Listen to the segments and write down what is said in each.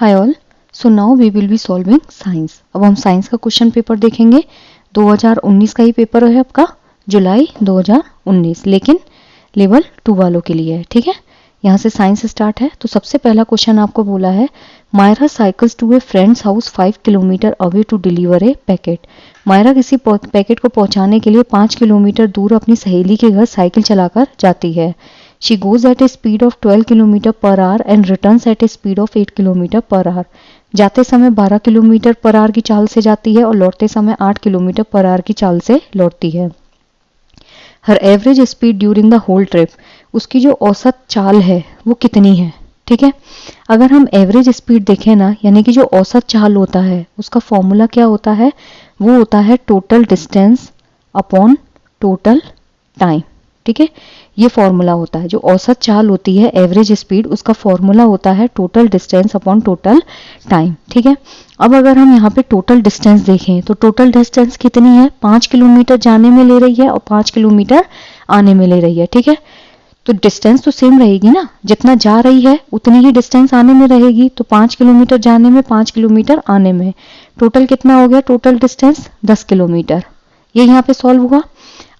Hi all. So now we will be solving science. अब हम science का question paper देखेंगे। 2019 का ही पेपर है आपका, जुलाई 2019, लेकिन लेवल 2 वालों के लिए है। ठीक है, यहाँ से साइंस स्टार्ट है। तो सबसे पहला क्वेश्चन आपको बोला है, Myra cycles to a friend's house 5 kilometre away to deliver a packet. Myra किसी पैकेट को पहुंचाने के लिए 5 किलोमीटर दूर अपनी सहेली के घर साइकिल चलाकर जाती है। She goes at a speed of 12 km per hour and returns at a speed of 8 km per hour. जाते समय 12 किलोमीटर पर आवर की चाल से जाती है और लौटते समय 8 किलोमीटर पर आवर की चाल से लौटती है। Her average speed during the whole trip, उसकी जो औसत चाल है वो कितनी है। ठीक है, अगर हम एवरेज स्पीड देखें ना, यानी कि जो औसत चाल होता है उसका फॉर्मूला क्या होता है, वो होता है total distance upon total time. ठीक है, ये फॉर्मूला होता है। जो औसत चाल होती है एवरेज स्पीड, उसका फॉर्मूला होता है total distance upon total time. ठीक है, अब अगर हम यहाँ पे टोटल डिस्टेंस देखें तो टोटल डिस्टेंस कितनी है, 5 किलोमीटर जाने में ले रही है और 5 किलोमीटर आने में ले रही है। ठीक है, तो डिस्टेंस तो सेम रहेगी ना, जितना जा रही है उतनी ही डिस्टेंस आने में रहेगी। तो 5 किलोमीटर जाने में, 5 किलोमीटर आने में, टोटल कितना हो गया, टोटल डिस्टेंस 10 किलोमीटर। ये यहाँ पे सॉल्व हुआ।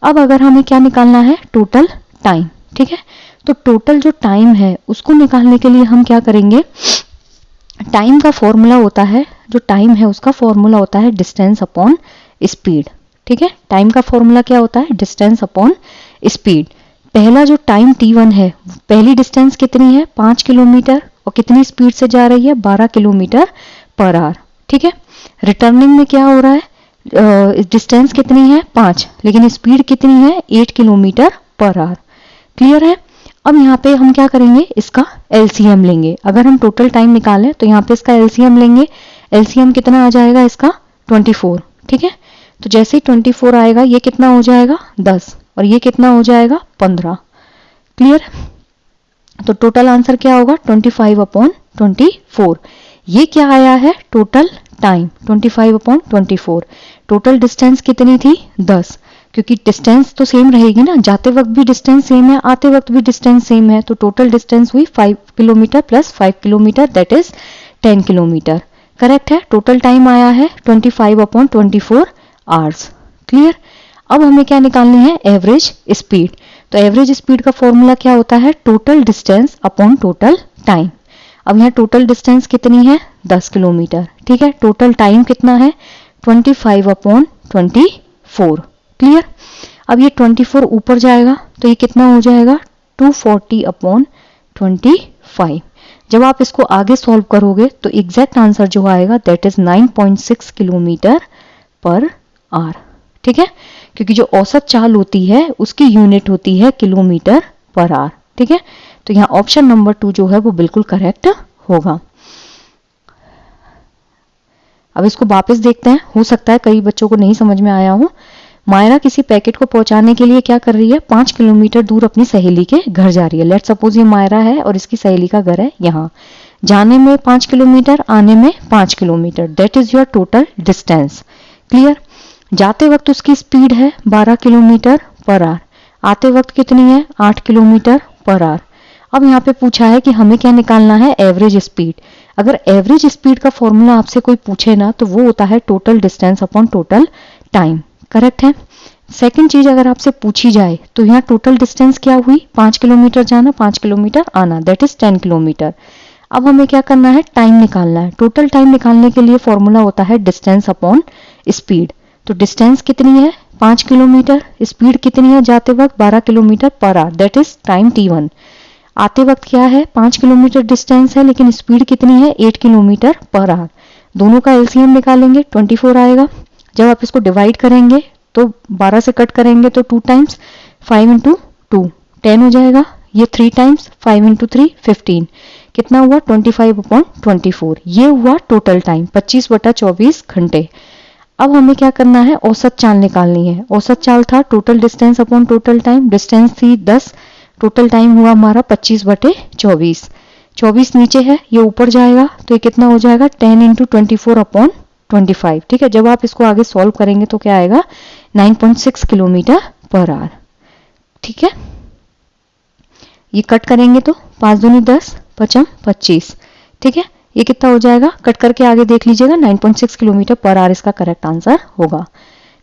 अब अगर हमें क्या निकालना है, टोटल टाइम। ठीक है, तो टोटल जो टाइम है उसको निकालने के लिए हम क्या करेंगे, टाइम का फॉर्मूला होता है, जो टाइम है उसका फॉर्मूला होता है डिस्टेंस अपॉन स्पीड। ठीक है, टाइम का फॉर्मूला क्या होता है, डिस्टेंस अपॉन स्पीड। पहला जो टाइम t1 है, पहली डिस्टेंस कितनी है, 5 किलोमीटर, और कितनी स्पीड से जा रही है, 12 किलोमीटर पर आवर। ठीक है, रिटर्निंग में क्या हो रहा है, डिस्टेंस कितनी है 5, लेकिन स्पीड कितनी है 8 किलोमीटर पर आवर। क्लियर है। अब यहाँ पे हम क्या करेंगे, इसका एलसीएम लेंगे। अगर हम टोटल टाइम निकालें तो यहाँ पे इसका एलसीएम लेंगे। एलसीएम कितना आ जाएगा इसका, 24। ठीक है, तो जैसे ही 24 आएगा, ये कितना हो जाएगा 10, और ये कितना हो जाएगा 15। क्लियर। तो टोटल आंसर क्या होगा, 25 अपॉन 24। ये क्या आया है, total time 25 upon 24। Total distance कितनी थी 10, क्योंकि डिस्टेंस तो सेम रहेगी ना, जाते वक्त भी डिस्टेंस सेम है, आते वक्त भी डिस्टेंस सेम है। तो टोटल डिस्टेंस हुई 5 kilometre plus 5 kilometre, that is 10 kilometre. Correct है। टोटल टाइम आया है 25 अपॉन 24 आवर्स। क्लियर। अब हमें क्या निकालनी है, एवरेज स्पीड। तो एवरेज स्पीड का फॉर्मूला क्या होता है, total distance upon total time. अब यहाँ टोटल डिस्टेंस कितनी है, 10 किलोमीटर। ठीक है, टोटल टाइम कितना है, 25 अपॉन 24। क्लियर। अब ये 24 ऊपर जाएगा तो ये कितना हो जाएगा, 240 अपॉन 25। जब आप इसको आगे सॉल्व करोगे तो एग्जैक्ट आंसर जो आएगा that is 9.6 kilometre per hour. ठीक है, क्योंकि जो औसत चाल होती है उसकी यूनिट होती है किलोमीटर पर आवर। ठीक है, तो यहाँ ऑप्शन नंबर 2 जो है वो बिल्कुल करेक्ट होगा। अब इसको वापस देखते हैं, हो सकता है कई बच्चों को नहीं समझ में आया हो। मायरा किसी पैकेट को पहुंचाने के लिए क्या कर रही है, 5 किलोमीटर दूर अपनी सहेली के घर जा रही है। लेट्स सपोज ये मायरा है और इसकी सहेली का घर है यहाँ। जाने में 5 किलोमीटर, आने में 5 kilometre, that is your total distance. Clear. जाते वक्त उसकी स्पीड है 12 किलोमीटर पर आवर, आते वक्त कितनी है 8 किलोमीटर पर आवर। अब यहाँ पे पूछा है कि हमें क्या निकालना है, एवरेज स्पीड। अगर एवरेज स्पीड का फॉर्मूला आपसे कोई पूछे ना तो वो होता है total distance upon total time. Correct है। सेकंड चीज अगर आपसे पूछी जाए तो यहाँ टोटल डिस्टेंस क्या हुई, 5 किलोमीटर जाना, 5 किलोमीटर आना, दैट इज 10 किलोमीटर। अब हमें क्या करना है, टाइम निकालना है। टोटल टाइम निकालने के लिए फॉर्मूला होता है डिस्टेंस अपॉन स्पीड। तो डिस्टेंस कितनी है 5 किलोमीटर, स्पीड कितनी है जाते वक्त 12 kilometre per hour, that is time t1। आते वक्त क्या है 5 किलोमीटर डिस्टेंस है, लेकिन स्पीड कितनी है 8 किलोमीटर पर आवर। दोनों का एलसीएम निकालेंगे, 24 आएगा। जब आप इसको डिवाइड करेंगे तो 12 से कट करेंगे तो 2 टाइम्स, 5 इंटू 2 10 हो जाएगा। ये 3 टाइम्स, 5 इंटू 3 15, कितना हुआ 25 अपॉन 24। ये हुआ टोटल टाइम 25/24 घंटे। अब हमें क्या करना है, औसत चाल निकालनी है। औसत चाल था total distance upon total time. Distance थी 10, टोटल टाइम हुआ हमारा 25/24। 24 नीचे है, ये ऊपर जाएगा तो ये कितना हो जाएगा 10 इंटू 24 अपॉन 25। ठीक है, जब आप इसको आगे सॉल्व करेंगे तो क्या आएगा 9.6 किलोमीटर पर आवर। ठीक है, ये कट करेंगे तो 5 दूनी 10, 5 25। ठीक है, ये कितना हो जाएगा, कट करके आगे देख लीजिएगा, 9.6 किलोमीटर पर आवर इसका करेक्ट आंसर होगा।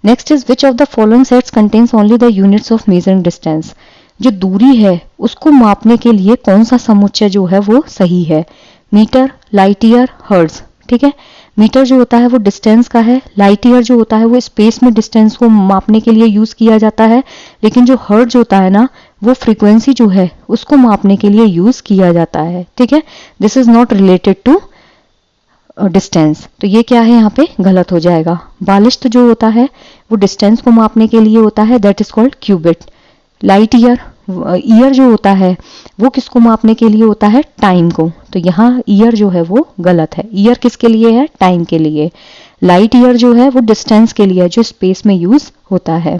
Next is which of the following sets contains only the units of measuring distance. जो दूरी है उसको मापने के लिए कौन सा समुच्चय जो है वो सही है, मीटर, लाइट ईयर, हर्ट्ज। ठीक है, मीटर जो होता है वो डिस्टेंस का है, लाइट ईयर जो होता है वो स्पेस में डिस्टेंस को मापने के लिए यूज किया जाता है, लेकिन जो हर्ट्ज होता है ना वो फ्रीक्वेंसी जो है उसको मापने के लिए यूज किया जाता है। ठीक है, this is not related to distance, तो ये क्या है यहाँ पे गलत हो जाएगा। बालिश्त जो होता है वो डिस्टेंस को मापने के लिए होता है, that is called cubit. Light year, year जो होता है वो किसको मापने के लिए होता है, टाइम को, तो यहाँ ईयर जो है वो गलत है। ईयर किसके लिए है, टाइम के लिए। लाइट ईयर जो है वो डिस्टेंस के लिए है जो स्पेस में यूज होता है।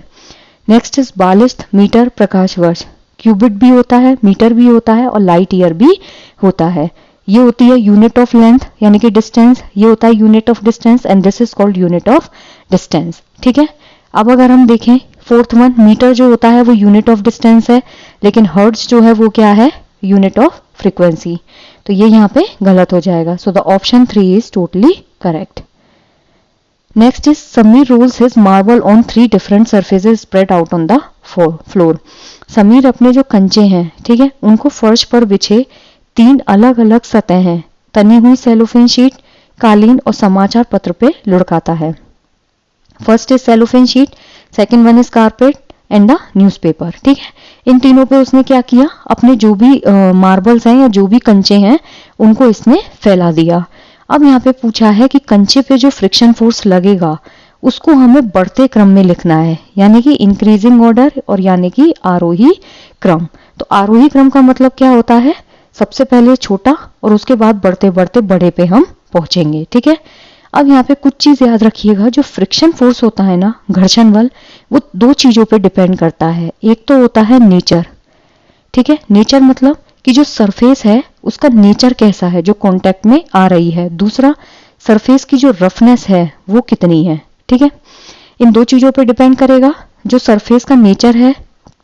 नेक्स्ट इज बालिश्त, मीटर, प्रकाश वर्ष। क्यूबिट भी होता है, मीटर भी होता है और लाइट ईयर भी होता है। ये होती है यूनिट ऑफ लेंथ यानी कि डिस्टेंस, ये होता है unit of distance and this is called unit of distance. ठीक है, अब अगर हम देखें फोर्थ वन, मीटर जो होता है वो यूनिट ऑफ डिस्टेंस है, लेकिन हर्ट्ज जो है वो क्या है, यूनिट ऑफ फ्रीक्वेंसी, तो ये यहाँ पे गलत हो जाएगा। So the option 3 is totally correct. Next is Sameer rolls his marble on 3 different surfaces spread out on the floor. Sameer अपने जो कंचे हैं, ठीक है, उनको फर्श पर बिछे 3 अलग अलग सतह हैं, तनी हुई सेलोफेन शीट, कालीन और समाचार पत्र पे लुढ़काता है। First is cellophane sheet, second one is carpet and the newspaper. ठीक है, इन तीनों पे उसने क्या किया, अपने जो भी मार्बल्स हैं या जो भी कंचे हैं उनको इसने फैला दिया। अब यहाँ पे पूछा है कि कंचे पे जो फ्रिक्शन फोर्स लगेगा उसको हमें बढ़ते क्रम में लिखना है, यानी कि इंक्रीजिंग ऑर्डर और यानी कि आरोही क्रम। तो आरोही क्रम का मतलब क्या होता है, सबसे पहले छोटा और उसके बाद बढ़ते बढ़ते बड़े पे हम पहुंचेंगे। ठीक है, अब यहाँ पे कुछ चीज याद रखिएगा, जो फ्रिक्शन फोर्स होता है ना, घर्षण बल, वो 2 चीजों पे डिपेंड करता है। एक तो होता है नेचर, ठीक है, नेचर मतलब कि जो सरफेस है उसका नेचर कैसा है जो कांटेक्ट में आ रही है। दूसरा, सरफेस की जो रफनेस है वो कितनी है। ठीक है, इन 2 चीजों पे डिपेंड करेगा, जो सरफेस का नेचर है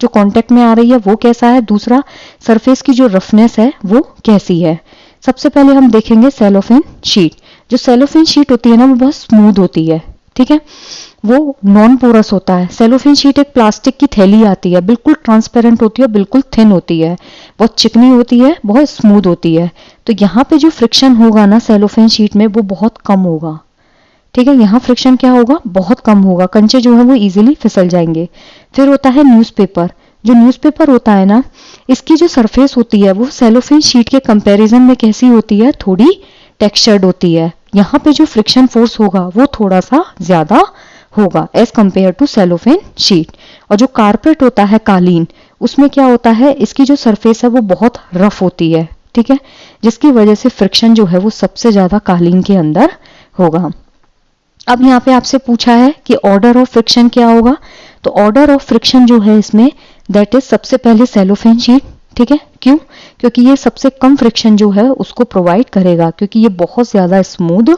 जो कांटेक्ट में आ रही है वो कैसा है, दूसरा सरफेस की जो रफनेस है वो कैसी है। सबसे पहले हम देखेंगे सेलोफेन शीट। जो सेलोफेन शीट होती है ना वो बहुत स्मूथ होती है। ठीक है, वो नॉन पोरस होता है। सेलोफेन शीट एक प्लास्टिक की थैली आती है, बिल्कुल ट्रांसपेरेंट होती है, बिल्कुल थिन होती है, बहुत चिकनी होती है, बहुत स्मूथ होती है। तो यहाँ पे जो फ्रिक्शन होगा ना सेलोफेन शीट में वो बहुत कम होगा। ठीक है, यहाँ फ्रिक्शन क्या होगा, बहुत कम होगा, कंचे जो है वो इजीली फिसल जाएंगे। फिर होता है न्यूज़पेपर। जो न्यूज़पेपर होता है ना, इसकी जो सरफेस होती है वो सेलोफेन शीट के कंपैरिजन में कैसी होती है, थोड़ी टेक्सचर्ड होती है। यहाँ पे जो फ्रिक्शन फोर्स होगा वो थोड़ा सा ज्यादा होगा as compare to cellophane sheet. और जो कारपेट होता है, कालीन, उसमें क्या होता है, इसकी जो सरफेस है वो बहुत रफ होती है। ठीक है, जिसकी वजह से फ्रिक्शन जो है वो सबसे ज्यादा कालीन के अंदर होगा। अब यहाँ पे आपसे पूछा है कि ऑर्डर ऑफ फ्रिक्शन क्या होगा, तो ऑर्डर ऑफ फ्रिक्शन जो है इसमें दैट इज सबसे पहले सेलोफेन शीट। ठीक है, क्यों, क्योंकि ये सबसे कम फ्रिक्शन जो है उसको प्रोवाइड करेगा, क्योंकि ये बहुत ज्यादा स्मूथ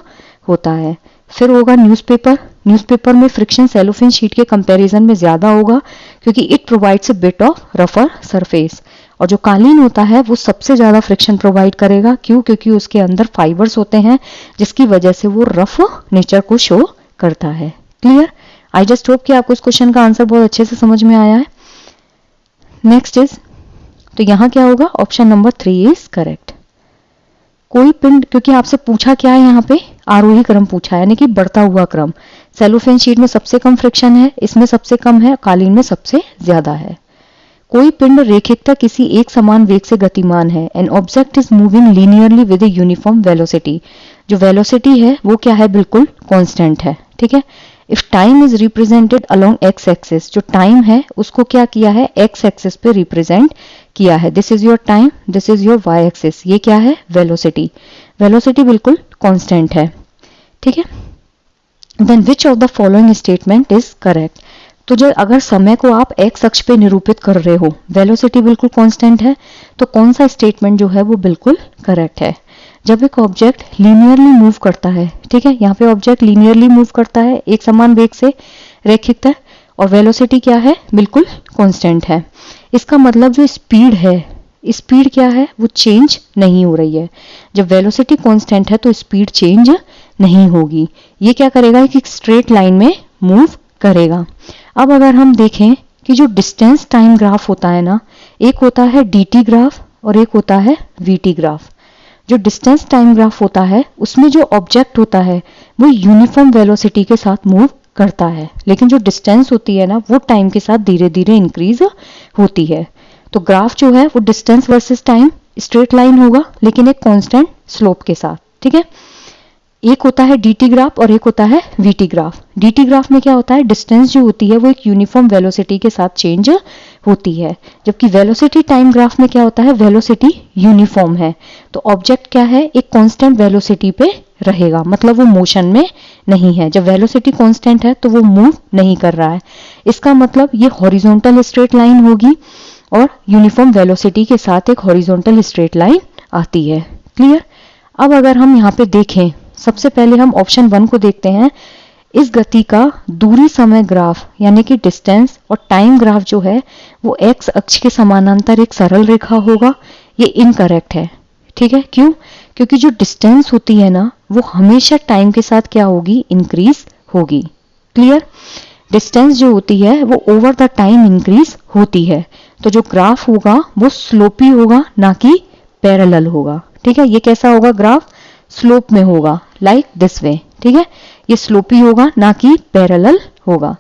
होता है। फिर होगा न्यूज़पेपर। न्यूज़पेपर में फ्रिक्शन सेलोफेन शीट के कंपैरिजन में ज्यादा होगा क्योंकि it provides a bit of रफर सरफेस। और जो कालीन होता है वो सबसे ज्यादा फ्रिक्शन प्रोवाइड करेगा, क्यों, क्योंकि उसके अंदर फाइबर्स होते हैं जिसकी वजह से वो रफ नेचर को शो करता है। क्लियर, आई जस्ट होप कि आपको इस क्वेश्चन का आंसर बहुत अच्छे से समझ में आया है। नेक्स्ट इज, तो यहां क्या होगा, ऑप्शन नंबर 3 इज करेक्ट। कोई पिंड, क्योंकि आपसे पूछा क्या है यहाँ पे, आरोही क्रम पूछा है, यानी कि बढ़ता हुआ क्रम। सेलोफेन शीट में सबसे कम फ्रिक्शन है, इसमें सबसे कम है, कालीन में सबसे ज्यादा है। कोई पिंड रेखिकता किसी एक समान वेग से गतिमान है, N object is moving linearly with a uniform velocity. जो वेलोसिटी है वो क्या है, बिल्कुल कांस्टेंट है। ठीक है, if time is represented along x axis, जो टाइम है उसको क्या किया है, एक्स एक्सिस पे रिप्रेजेंट किया है। This is your time, this is your Y axis, ये क्या है, वेलोसिटी। वेलोसिटी बिल्कुल कांस्टेंट है। ठीक है, then which of the following statement is correct. तो जब अगर समय को आप एक्स अक्ष पे निरूपित कर रहे हो, वेलोसिटी बिल्कुल कांस्टेंट है, तो कौन सा स्टेटमेंट जो है वो बिल्कुल करेक्ट है। जब एक ऑब्जेक्ट लीनियरली मूव करता है, ठीक है, यहाँ पे ऑब्जेक्ट लीनियरली मूव करता है एक समान वेग से, रैखिकता, और वेलोसिटी क्या है, बिल्कुल कांस्टेंट है। इसका मतलब जो स्पीड है, स्पीड क्या है, वो चेंज नहीं हो रही है। जब वेलोसिटी कांस्टेंट है तो स्पीड चेंज नहीं होगी। ये क्या करेगा, एक स्ट्रेट लाइन में मूव करेगा। अब अगर हम देखें कि जो डिस्टेंस टाइम ग्राफ होता है ना, एक होता है dt ग्राफ और एक होता है vt ग्राफ। जो डिस्टेंस टाइम ग्राफ होता है उसमें जो ऑब्जेक्ट होता है वो यूनिफॉर्म वेलोसिटी के साथ मूव करता है, लेकिन जो डिस्टेंस होती है ना वो टाइम के साथ धीरे धीरे इंक्रीज होती है। तो ग्राफ जो है वो distance versus time straight line होगा, लेकिन एक कांस्टेंट स्लोप के साथ। ठीक है, एक होता है dt ग्राफ और एक होता है vt ग्राफ। dt ग्राफ में क्या होता है, डिस्टेंस जो होती है वो एक यूनिफॉर्म वेलोसिटी के साथ चेंज होती है, जबकि वेलोसिटी टाइम ग्राफ में क्या होता है, वेलोसिटी यूनिफॉर्म है। तो ऑब्जेक्ट क्या है, एक कांस्टेंट वेलोसिटी पे रहेगा, मतलब वो मोशन में नहीं है। जब वेलोसिटी कांस्टेंट है तो वो मूव नहीं कर रहा है, इसका मतलब ये हॉरिजॉन्टल स्ट्रेट लाइन होगी और यूनिफॉर्म वेलोसिटी के साथ एक हॉरिजॉन्टल स्ट्रेट लाइन आती है। क्लियर। अब अगर हम यहाँ पे देखें, सबसे पहले हम ऑप्शन 1 को देखते हैं। इस गति का दूरी समय ग्राफ यानी कि डिस्टेंस और टाइम ग्राफ जो है वो एक्स अक्ष के समानांतर एक सरल रेखा होगा। ये इनकरेक्ट है। ठीक है, क्यों? क्योंकि जो डिस्टेंस होती है ना वो हमेशा टाइम के साथ क्या होगी, इंक्रीज होगी। क्लियर। डिस्टेंस जो होती है वो ओवर द टाइम इंक्रीज होती है, तो जो ग्राफ होगा वो स्लोपी होगा ना कि पैरेलल होगा। ठीक है, ये कैसा होगा, ग्राफ स्लोप में होगा, लाइक दिस वे। ठीक है, ये स्लोपी होगा ना कि पैरेलल होगा।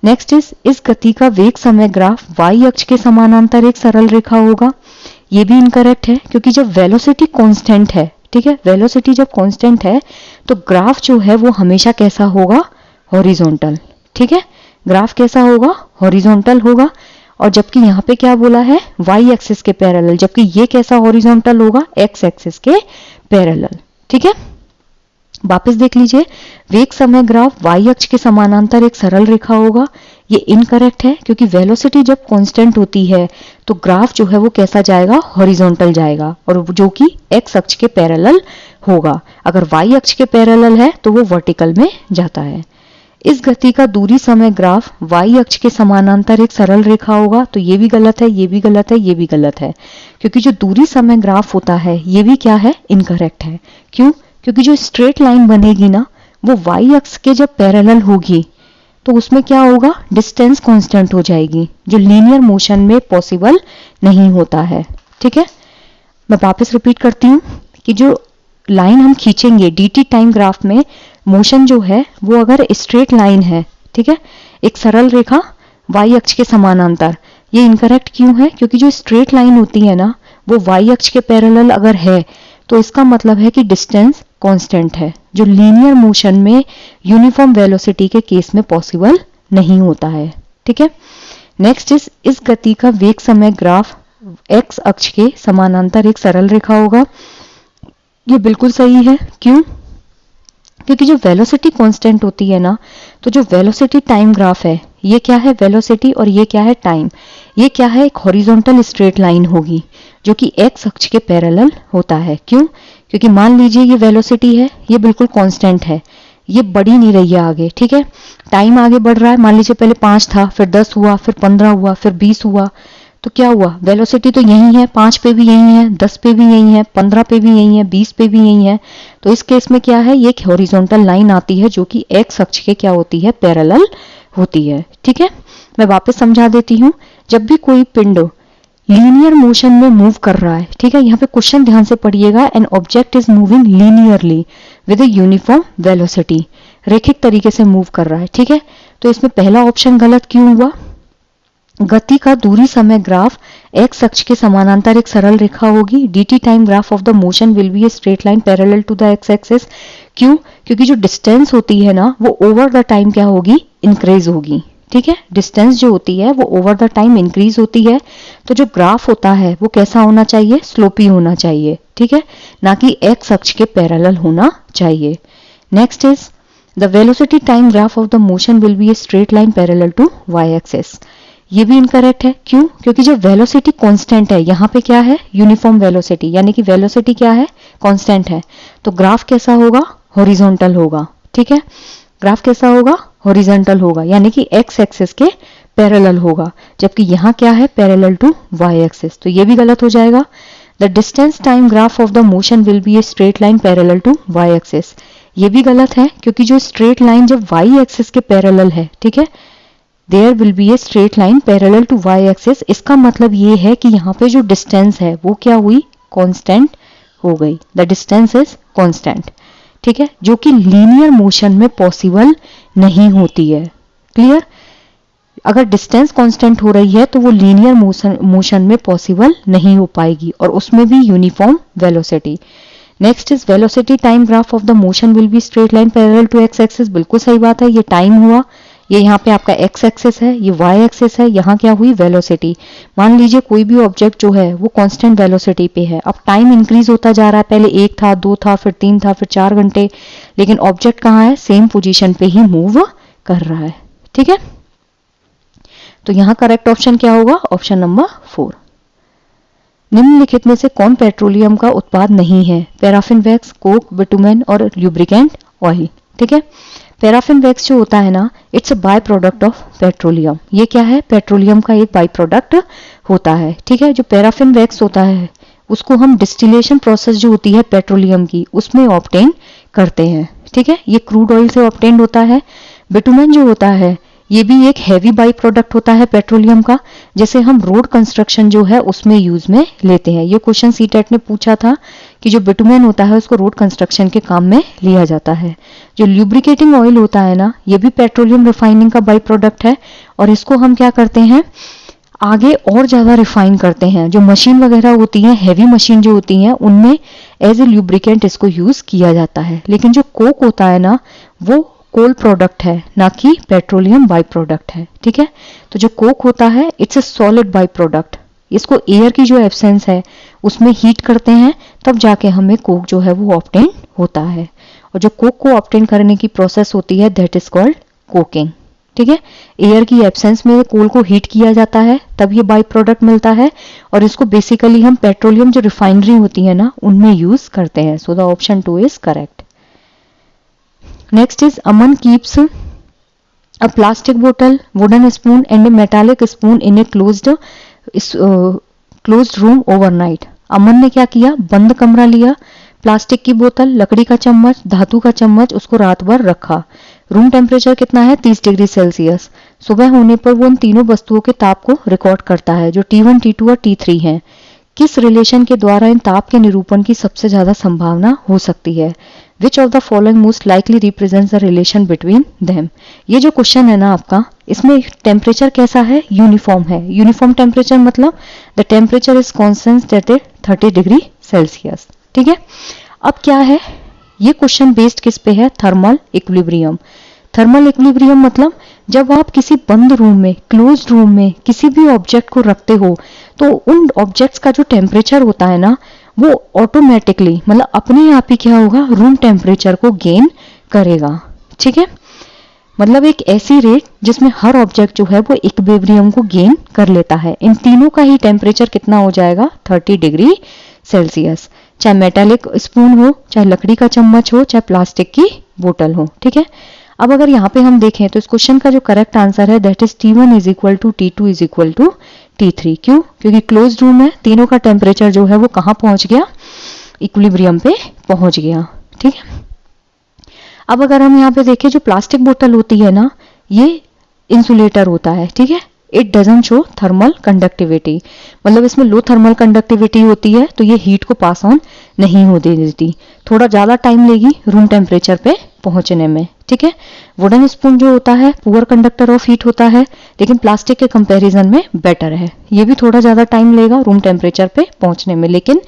नेक्स्ट इस गति का वेग समय ग्राफ वाई अक्ष के समानांतर एक सरल रेखा होगा। ये भी इनकरेक्ट है, क्योंकि जब वेलोसिटी कांस्टेंट है, ठीक है, वेलोसिटी जब कांस्टेंट है तो ग्राफ जो है वो हमेशा कैसा होगा, हॉरिजॉन्टल। ठीक है, ग्राफ कैसा होगा, हॉरिजॉन्टल होगा। और जबकि यहाँ पे क्या बोला है, वाई एक्सिस के पैरेलल, जबकि ये कैसा हॉरिजॉन्टल होगा, एक्स एक्सिस के पैरेलल। ठीक है, वापस देख लीजिए, वेग समय ग्राफ वाई अक्ष के समानांतर एक सरल रेखा होगा। ये इनकरेक्ट है, क्योंकि वेलोसिटी जब कांस्टेंट होती है तो ग्राफ जो है वो कैसा जाएगा, हॉरिजॉन्टल जाएगा, और जो कि एक्स अक्ष के पैरेलल होगा। अगर वाई अक्ष के पैरेलल है तो वो वर्टिकल में जाता है। इस गति का दूरी समय ग्राफ वाई अक्ष के समानांतर एक सरल रेखा होगा। तो ये भी गलत है, ये भी गलत है, ये भी गलत है, क्योंकि जो दूरी समय ग्राफ होता है ये भी क्या है, इनकरेक्ट है। क्यों? क्योंकि जो स्ट्रेट लाइन बनेगी ना वो वाई अक्ष के जब पैरेलल होगी तो उसमें क्या होगा, डिस्टेंस कांस्टेंट हो जाएगी, जो लीनियर मोशन में पॉसिबल नहीं होता है। ठीक है, मैं वापस रिपीट करती हूँ कि जो लाइन हम खींचेंगे dt टाइम ग्राफ में, मोशन जो है वो अगर स्ट्रेट लाइन है, ठीक है, एक सरल रेखा वाई अक्ष के समानांतर, ये इनकरेक्ट क्यों है, क्योंकि जो स्ट्रेट लाइन होती है ना वो वाई अक्ष के पैरेलल अगर है तो इसका मतलब है कि डिस्टेंस कांस्टेंट है, जो लीनियर मोशन में यूनिफॉर्म वेलोसिटी के केस में पॉसिबल नहीं होता है। ठीक है, नेक्स्ट इस गति का वेग समय ग्राफ एक्स अक्ष के समानांतर एक सरल रेखा होगा। ये बिल्कुल सही है। क्यों? क्योंकि जो वेलोसिटी कांस्टेंट होती है ना, तो जो वेलोसिटी टाइम ग्राफ है, ये क्या है, वेलोसिटी, और ये क्या है, टाइम। ये क्या है, एक हॉरिजॉन्टल स्ट्रेट लाइन होगी जो कि एक्स अक्ष के पैरेलल होता है। क्यों? क्योंकि मान लीजिए ये वेलोसिटी है, ये बिल्कुल कांस्टेंट है, ये बढ़ी नहीं रही है आगे। ठीक है, टाइम आगे बढ़ रहा है, मान लीजिए पहले 5 था, फिर 10 हुआ, फिर 15 हुआ, फिर 20 हुआ, तो क्या हुआ, वेलोसिटी तो यही है, 5 पे भी यही है, 10 पे भी यही है, 15 पे भी यही है, 20 पे भी यही है। तो इस केस में क्या है, ये एक हॉरिजॉन्टल लाइन आती है जो कि एक्स अक्ष के क्या होती है, पैरेलल होती है। ठीक है, मैं वापस समझा देती हूँ। जब भी कोई पिंड लीनियर मोशन में मूव कर रहा है, ठीक है, यहाँ पे क्वेश्चन ध्यान से पढ़िएगा, an object is moving linearly with a uniform velocity, रेखिक तरीके से मूव कर रहा है। ठीक है, तो इसमें पहला ऑप्शन गलत क्यों हुआ, गति का दूरी समय ग्राफ एक्स अक्ष के समानांतर एक सरल रेखा होगी। dt time graph of the motion will be a straight line parallel to the X axis. क्यों? क्योंकि जो डिस्टेंस होती है ना वो ओवर द टाइम क्या होगी, इंक्रीज होगी। ठीक है, डिस्टेंस जो होती है वो ओवर द टाइम इंक्रीज होती है, तो जो ग्राफ होता है वो कैसा होना चाहिए, स्लोपी होना चाहिए। ठीक है, ना कि एक्स अक्ष के पैरेलल होना चाहिए। Next is the velocity time graph of the motion will be a straight line parallel to Y axis. ये भी इनकरेक्ट है। क्यों? क्योंकि जो वेलोसिटी कांस्टेंट है, यहाँ पे क्या है, यूनिफॉर्म वेलोसिटी, यानी कि वेलोसिटी क्या है, कांस्टेंट है, तो ग्राफ कैसा होगा, हॉरिजॉन्टल होगा। ठीक है, ग्राफ कैसा होगा, हॉरिजॉन्टल होगा, यानी कि एक्स एक्सिस के पैरेलल होगा, जबकि यहाँ क्या है, पैरेलल टू वाई एक्सिस, तो ये भी गलत हो जाएगा। The distance time graph of the motion will be a straight line parallel to Y axis. ये भी गलत है क्योंकि जो स्ट्रेट लाइन जब वाई एक्सिस के पैरेलल है, ठीक है, there will be a straight line parallel to Y axis, इसका मतलब ये है कि यहाँ पे जो डिस्टेंस है वो क्या हुई, कांस्टेंट हो गई। द डिस्टेंस इज कांस्टेंट, ठीक है, जो कि लीनियर मोशन में पॉसिबल नहीं होती है। क्लियर? अगर डिस्टेंस कांस्टेंट हो रही है तो वो लीनियर मोशन में पॉसिबल नहीं हो पाएगी, और उसमें भी uniform velocity. Next is velocity time graph of the motion will be straight line parallel to X axis. बिल्कुल सही बात है, ये टाइम हुआ, ये यहाँ पे आपका एक्स एक्सिस है, ये वाई एक्सिस है, यहाँ क्या हुई, वेलोसिटी। मान लीजिए कोई भी ऑब्जेक्ट जो है वो कांस्टेंट वेलोसिटी पे है, अब टाइम इंक्रीज होता जा रहा है, पहले 1 था, 2 था, फिर 3 था, फिर 4 घंटे, लेकिन ऑब्जेक्ट कहाँ है, सेम पोजीशन पे ही मूव कर रहा है। ठीक है, तो यहाँ करेक्ट ऑप्शन क्या होगा, ऑप्शन नंबर 4। निम्नलिखित में से कौन पेट्रोलियम का उत्पाद नहीं है, पैराफिन वैक्स, कोक, बिटुमेन और ल्यूब्रिकेंट ऑयल। ठीक है, पैराफिन वैक्स जो होता है ना, it's a by product of petroleum. ये क्या है, पेट्रोलियम का एक बाय प्रोडक्ट होता है। ठीक है, जो पैराफिन वैक्स होता है उसको हम डिस्टिलेशन प्रोसेस जो होती है पेट्रोलियम की, उसमें ऑब्टेन करते हैं। ठीक है, ये क्रूड ऑयल से ऑब्टेन होता है। बिटुमेन जो होता है ये भी एक हैवी बाई प्रोडक्ट होता है पेट्रोलियम का, जैसे हम रोड कंस्ट्रक्शन जो है उसमें यूज में लेते हैं। ये क्वेश्चन सीटेट ने पूछा था कि जो बिटुमेन होता है उसको रोड कंस्ट्रक्शन के काम में लिया जाता है। जो ल्यूब्रिकेटिंग ऑयल होता है ना, ये भी पेट्रोलियम रिफाइनिंग का बाई प्रोडक्ट है, और इसको हम क्या करते हैं, आगे और ज्यादा रिफाइन करते हैं। जो मशीन वगैरह होती है, हैवी मशीन जो होती है, उनमें एज ए ल्यूब्रिकेंट इसको यूज किया जाता है। लेकिन जो कोक होता है ना, वो कोल प्रोडक्ट है, ना कि पेट्रोलियम बाई प्रोडक्ट है। ठीक है, तो जो कोक होता है it's a solid by product. इसको एयर की जो एब्सेंस है उसमें हीट करते हैं, तब जाके हमें कोक जो है वो ऑब्टेन होता है। और जो कोक को ऑब्टेन करने की प्रोसेस होती है दैट इज कॉल्ड कोकिंग। ठीक है, एयर की एब्सेंस में कोल को हीट किया जाता है, तब ये बाई प्रोडक्ट मिलता है, और इसको बेसिकली हम पेट्रोलियम जो रिफाइनरी होती है ना उनमें यूज करते हैं। सो the option 2 is correct. Next is Aman keeps a plastic bottle, wooden spoon and a metallic spoon in a closed room overnight. अमन ने क्या किया, बंद कमरा लिया, प्लास्टिक की बोतल, लकड़ी का चम्मच, धातु का चम्मच, उसको रात भर रखा। रूम टेम्परेचर कितना है, 30 डिग्री सेल्सियस। सुबह होने पर वो उन तीनों वस्तुओं के ताप को रिकॉर्ड करता है जो T1, T2 और T3 हैं। किस रिलेशन के द्वारा इन ताप के निरूपण की सबसे ज्यादा संभावना हो सकती है। Which of the following most likely represents the relation between them? ये जो क्वेश्चन है ना आपका, इसमें टेम्परेचर कैसा है, यूनिफॉर्म है। यूनिफॉर्म टेम्परेचर मतलब the temperature is constant at 30 degree Celsius. ठीक है, अब क्या है, ये क्वेश्चन बेस्ड किस पे है, थर्मल इक्विलिब्रियम। थर्मल इक्विलिब्रियम मतलब जब आप किसी बंद रूम में, क्लोज्ड रूम में किसी भी ऑब्जेक्ट को रखते हो, तो उन ऑब्जेक्ट्स का जो टेम्परेचर होता है ना, वो ऑटोमेटिकली मतलब अपने आप ही क्या होगा, रूम टेम्परेचर को गेन करेगा। ठीक है, मतलब एक ऐसी रेट जिसमें हर ऑब्जेक्ट जो है वो इक्विलिब्रियम को गेन कर लेता है। इन तीनों का ही टेम्परेचर कितना हो जाएगा, 30 डिग्री सेल्सियस। चाहे मेटालिक स्पून हो, चाहे लकड़ी का चम्मच हो, चाहे प्लास्टिक की बोतल हो। ठीक है, अब अगर यहाँ पे हम देखें तो इस क्वेश्चन का जो करेक्ट आंसर है that is T1 is equal to T2 is equal to T3। क्यों, क्योंकि क्लोज रूम है, तीनों का टेम्परेचर जो है वो कहाँ पहुंच गया, इक्विलिब्रियम पे पहुंच गया। ठीक है, अब अगर हम यहाँ पे देखें, जो प्लास्टिक बोतल होती है ना, ये इंसुलेटर होता है। ठीक है, it doesn't show thermal conductivity, मतलब इसमें लो थर्मल कंडक्टिविटी होती है, तो ये हीट को पास ऑन नहीं होने देती, थोड़ा ज्यादा टाइम लेगी रूम टेम्परेचर पे पहुंचने में। ठीक है, वुडन स्पून जो होता है पुअर कंडक्टर ऑफ हीट होता है, लेकिन प्लास्टिक के कंपैरिजन में बेटर है। ये भी थोड़ा ज्यादा टाइम लेगा रूम टेम्परेचर पे पहुंचने में, लेकिन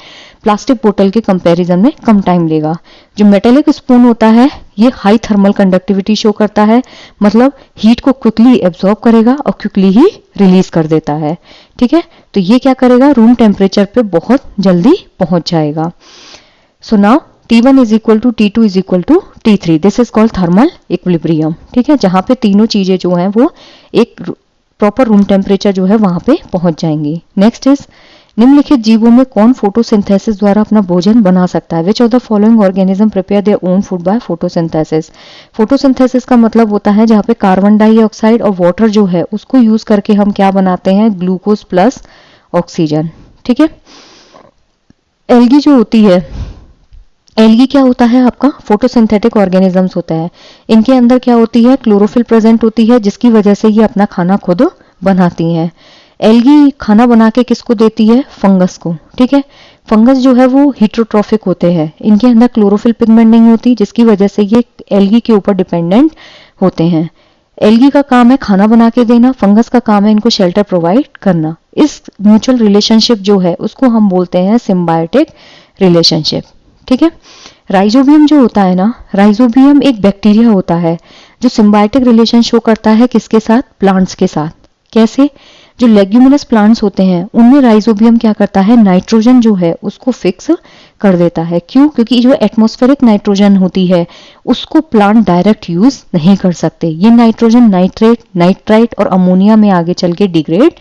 प्लास्टिक बोतल के कंपैरिजन में कम टाइम लेगा। जो मेटेलिक स्पून होता है ये हाई थर्मल कंडक्टिविटी शो करता है, मतलब हीट को क्विकली एब्जॉर्ब करेगा और क्विकली ही रिलीज कर देता है। ठीक है, तो ये क्या करेगा, रूम टेम्परेचर पे बहुत जल्दी पहुंच जाएगा। So now T1 is equal to T2 is equal to T3. This is called thermal equilibrium. ठीक है, जहां पे तीनों चीजें जो हैं वो एक प्रॉपर रूम टेम्परेचर जो है वहां पे पहुंच जाएंगी। नेक्स्ट इज निम्नलिखित जीवों में कौन फोटोसिंथेसिस द्वारा अपना भोजन बना सकता है। विच of the following organism prepare their own food by photosynthesis. Photosynthesis का मतलब होता है जहां पे कार्बन डाइऑक्साइड और वाटर जो है उसको यूज करके हम क्या बनाते हैं, ग्लूकोज प्लस ऑक्सीजन। ठीक है, एल्गी जो होती है, एल्गी क्या होता है आपका, फोटोसिंथेटिक ऑर्गेनिजम्स होता है। इनके अंदर क्या होती है, क्लोरोफिल प्रेजेंट होती है, जिसकी वजह से ये अपना खाना खुद बनाती हैं। एल्गी खाना बना के किसको देती है, फंगस को। ठीक है, फंगस जो है वो हीटरोट्रॉफिक होते हैं, इनके अंदर क्लोरोफिल पिगमेंट नहीं होती, जिसकी वजह से ये एल्गी के ऊपर डिपेंडेंट होते हैं। एल्गी का काम है खाना बना के देना, फंगस का काम है इनको शेल्टर प्रोवाइड करना। इस म्यूचुअल रिलेशनशिप जो है उसको हम बोलते हैं सिम्बायोटिक रिलेशनशिप। ठीक है, राइजोबियम जो होता है ना, राइजोबियम एक बैक्टीरिया होता है जो सिम्बायोटिक रिलेशन शो करता है किसके साथ, प्लांट्स के साथ। कैसे, जो लेग्यूमिनस प्लांट्स होते हैं उनमें राइजोबियम क्या करता है, नाइट्रोजन जो है उसको फिक्स कर देता है। क्यों, क्योंकि जो एटमॉस्फेरिक नाइट्रोजन होती है उसको प्लांट डायरेक्ट यूज नहीं कर सकते। ये नाइट्रोजन नाइट्रेट, नाइट्राइट और अमोनिया में आगे चल के डिग्रेड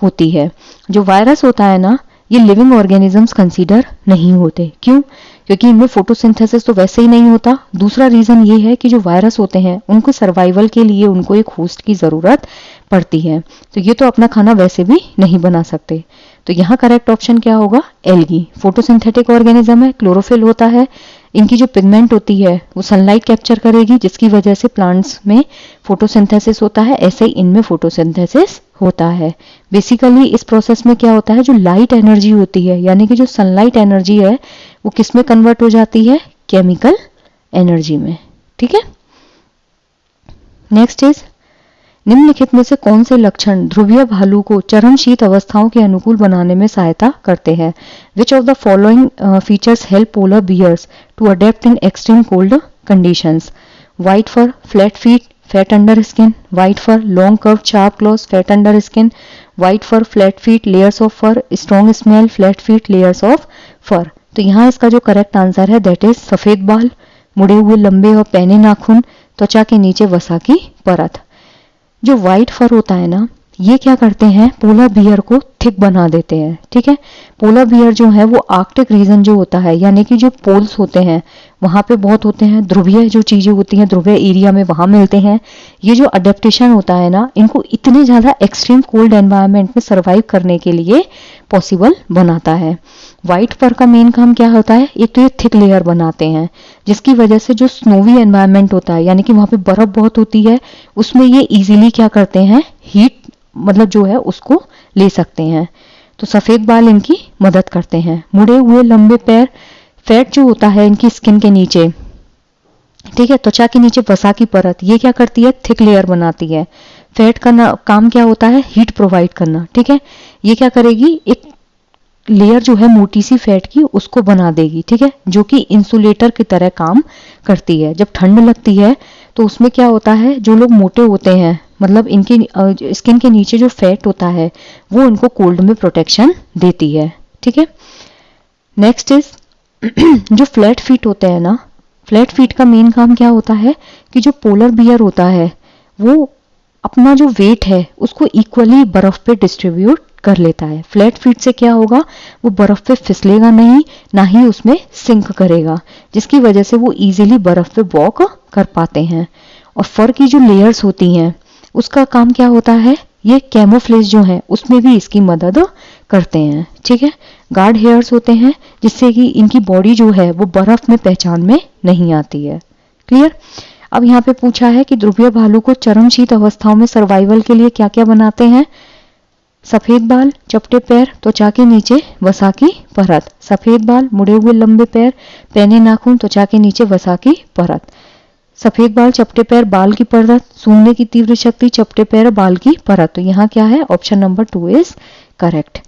होती है। जो वायरस होता है ना, ये लिविंग ऑर्गेनिजम्स कंसीडर नहीं होते। क्यों, क्योंकि इनमें फोटोसिंथेसिस तो वैसे ही नहीं होता। दूसरा रीजन ये है कि जो वायरस होते हैं उनको सर्वाइवल के लिए उनको एक होस्ट की जरूरत पड़ती है, तो ये तो अपना खाना वैसे भी नहीं बना सकते। तो यहाँ करेक्ट ऑप्शन क्या होगा, एल्गी। फोटोसिंथेटिक ऑर्गेनिज्म है, क्लोरोफिल होता है, इनकी जो पिगमेंट होती है वो सनलाइट कैप्चर करेगी, जिसकी वजह से प्लांट्स में फोटोसिंथेसिस होता है, ऐसे ही इनमें फोटोसिंथेसिस होता है। बेसिकली इस प्रोसेस में क्या होता है, जो लाइट एनर्जी होती है यानी कि जो सनलाइट एनर्जी है वो किस में कन्वर्ट हो जाती है, केमिकल एनर्जी में। ठीक है, नेक्स्ट इज, निम्नलिखित में से कौन से लक्षण ध्रुवीय भालू को चरम शीत अवस्थाओं के अनुकूल बनाने में सहायता करते हैं। Which of the following features help polar bears to adapt in extreme cold conditions. White fur, flat feet, fat under skin, white fur, long curve sharp claws, fat under skin, white fur, flat feet, layers of fur, strong smell, flat feet, layers of fur. तो यहाँ इसका जो correct answer है that is सफेद बाल, मुड़े हुए लंबे और पैने नाखून, त्वचा के नीचे वसा की परत। जो व्हाइट फर होता है ना, ये क्या करते हैं, पोलर बियर को थिक बना देते हैं। ठीक है, पोलर बियर जो है वो आर्कटिक रीजन जो होता है यानी कि जो पोल्स होते हैं वहां पे बहुत होते हैं, ध्रुवीय जो चीजें होती हैं ध्रुवीय एरिया में वहां मिलते हैं। ये जो अडेप्टेशन होता है ना, इनको इतने ज्यादा एक्सट्रीम कोल्ड एनवायरनमेंट में सर्वाइव करने के लिए पॉसिबल बनाता है। व्हाइट फर का मेन काम क्या होता है, एक तो ये थिक लेयर बनाते हैं, जिसकी वजह से जो स्नोवी एनवायरनमेंट होता है यानी कि वहां पे बर्फ बहुत होती है उसमें ये इजीली क्या करते हैं, हीट मतलब जो है उसको ले सकते हैं। तो सफेद बाल इनकी मदद करते हैं। मुड़े हुए लंबे पैर, फैट जो होता है इनकी स्किन के नीचे, ठीक है, त्वचा के नीचे वसा की परत, ये क्या करती है, थिक लेयर बनाती है। फैट का काम क्या होता है, हीट प्रोवाइड करना। ठीक है, ये क्या करेगी, एक लेयर जो है मोटी सी फैट की उसको बना देगी। ठीक है, जो कि इंसुलेटर की तरह काम करती है। जब ठंड लगती है तो उसमें क्या होता है, जो लोग मोटे होते हैं मतलब इनकी स्किन के नीचे जो फैट होता है वो इनको कोल्ड में प्रोटेक्शन देती है। ठीक है, नेक्स्ट इज जो फ्लैट फीट होते हैं ना, फ्लैट फीट का मेन काम क्या होता है कि जो पोलर बियर होता है वो अपना जो वेट है उसको इक्वली बर्फ पे डिस्ट्रीब्यूट कर लेता है। फ्लैट फीट से क्या होगा, वो बर्फ पे फिसलेगा नहीं, ना ही उसमें सिंक करेगा, जिसकी वजह से वो इजीली बर्फ पे वॉक कर पाते हैं। और फर की जो लेयर्स होती हैं उसका काम क्या होता है, ये कैमोफ्लेज जो है उसमें भी इसकी मदद करते हैं। ठीक है, गार्ड हेयर्स होते हैं जिससे कि इनकी बॉडी जो है वो बर्फ में पहचान में नहीं आती है। क्लियर। अब यहाँ पे पूछा है कि ध्रुवीय भालू को चरम शीत अवस्थाओं में सर्वाइवल के लिए क्या क्या बनाते हैं। सफेद बाल, चपटे पैर, त्वचा के नीचे वसा की परत। सफेद बाल, मुड़े हुए लंबे पैर, पैने नाखून, त्वचा के नीचे वसा की परत। सफेद बाल, चपटे पैर, बाल की परत, सूंघने की तीव्र शक्ति, चपटे पैर, बाल की परत। तो यहाँ क्या है, ऑप्शन नंबर 2 इज करेक्ट।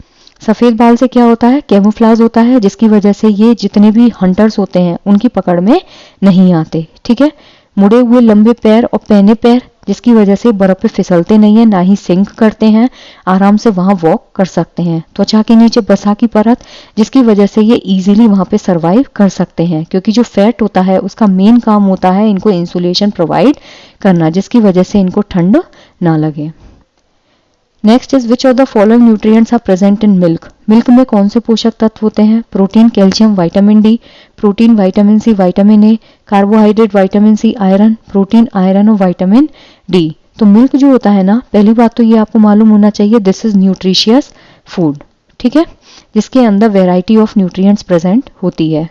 सफेद बाल से क्या होता है, कैमोफ्लेज होता है, जिसकी वजह से ये जितने भी हंटर्स होते हैं उनकी पकड़ में नहीं आते। ठीक है, मुड़े हुए लंबे पैर और पैने पैर, जिसकी वजह से बर्फ पे फिसलते नहीं है, ना ही सिंक करते हैं, आराम से वहां वॉक कर सकते हैं। त्वचा के नीचे वसा की परत, जिसकी वजह से ये इजीली वहां पे सरवाइव कर सकते हैं, क्योंकि जो फैट होता है उसका मेन काम होता है इनको इंसुलेशन प्रोवाइड करना, जिसकी वजह से इनको ठंड ना लगे। Next is which of the following nutrients are present in milk. Milk में कौन से पोषक तत्व होते हैं। Protein, calcium, vitamin D. Protein, vitamin C, vitamin A. Carbohydrate, vitamin C, iron. Protein, iron और विटामिन डी। तो मिल्क जो होता है ना, पहली बात तो ये आपको मालूम होना चाहिए, दिस इज न्यूट्रिशियस फूड। ठीक है, जिसके अंदर वैरायटी ऑफ न्यूट्रिएंट्स प्रेजेंट होती है।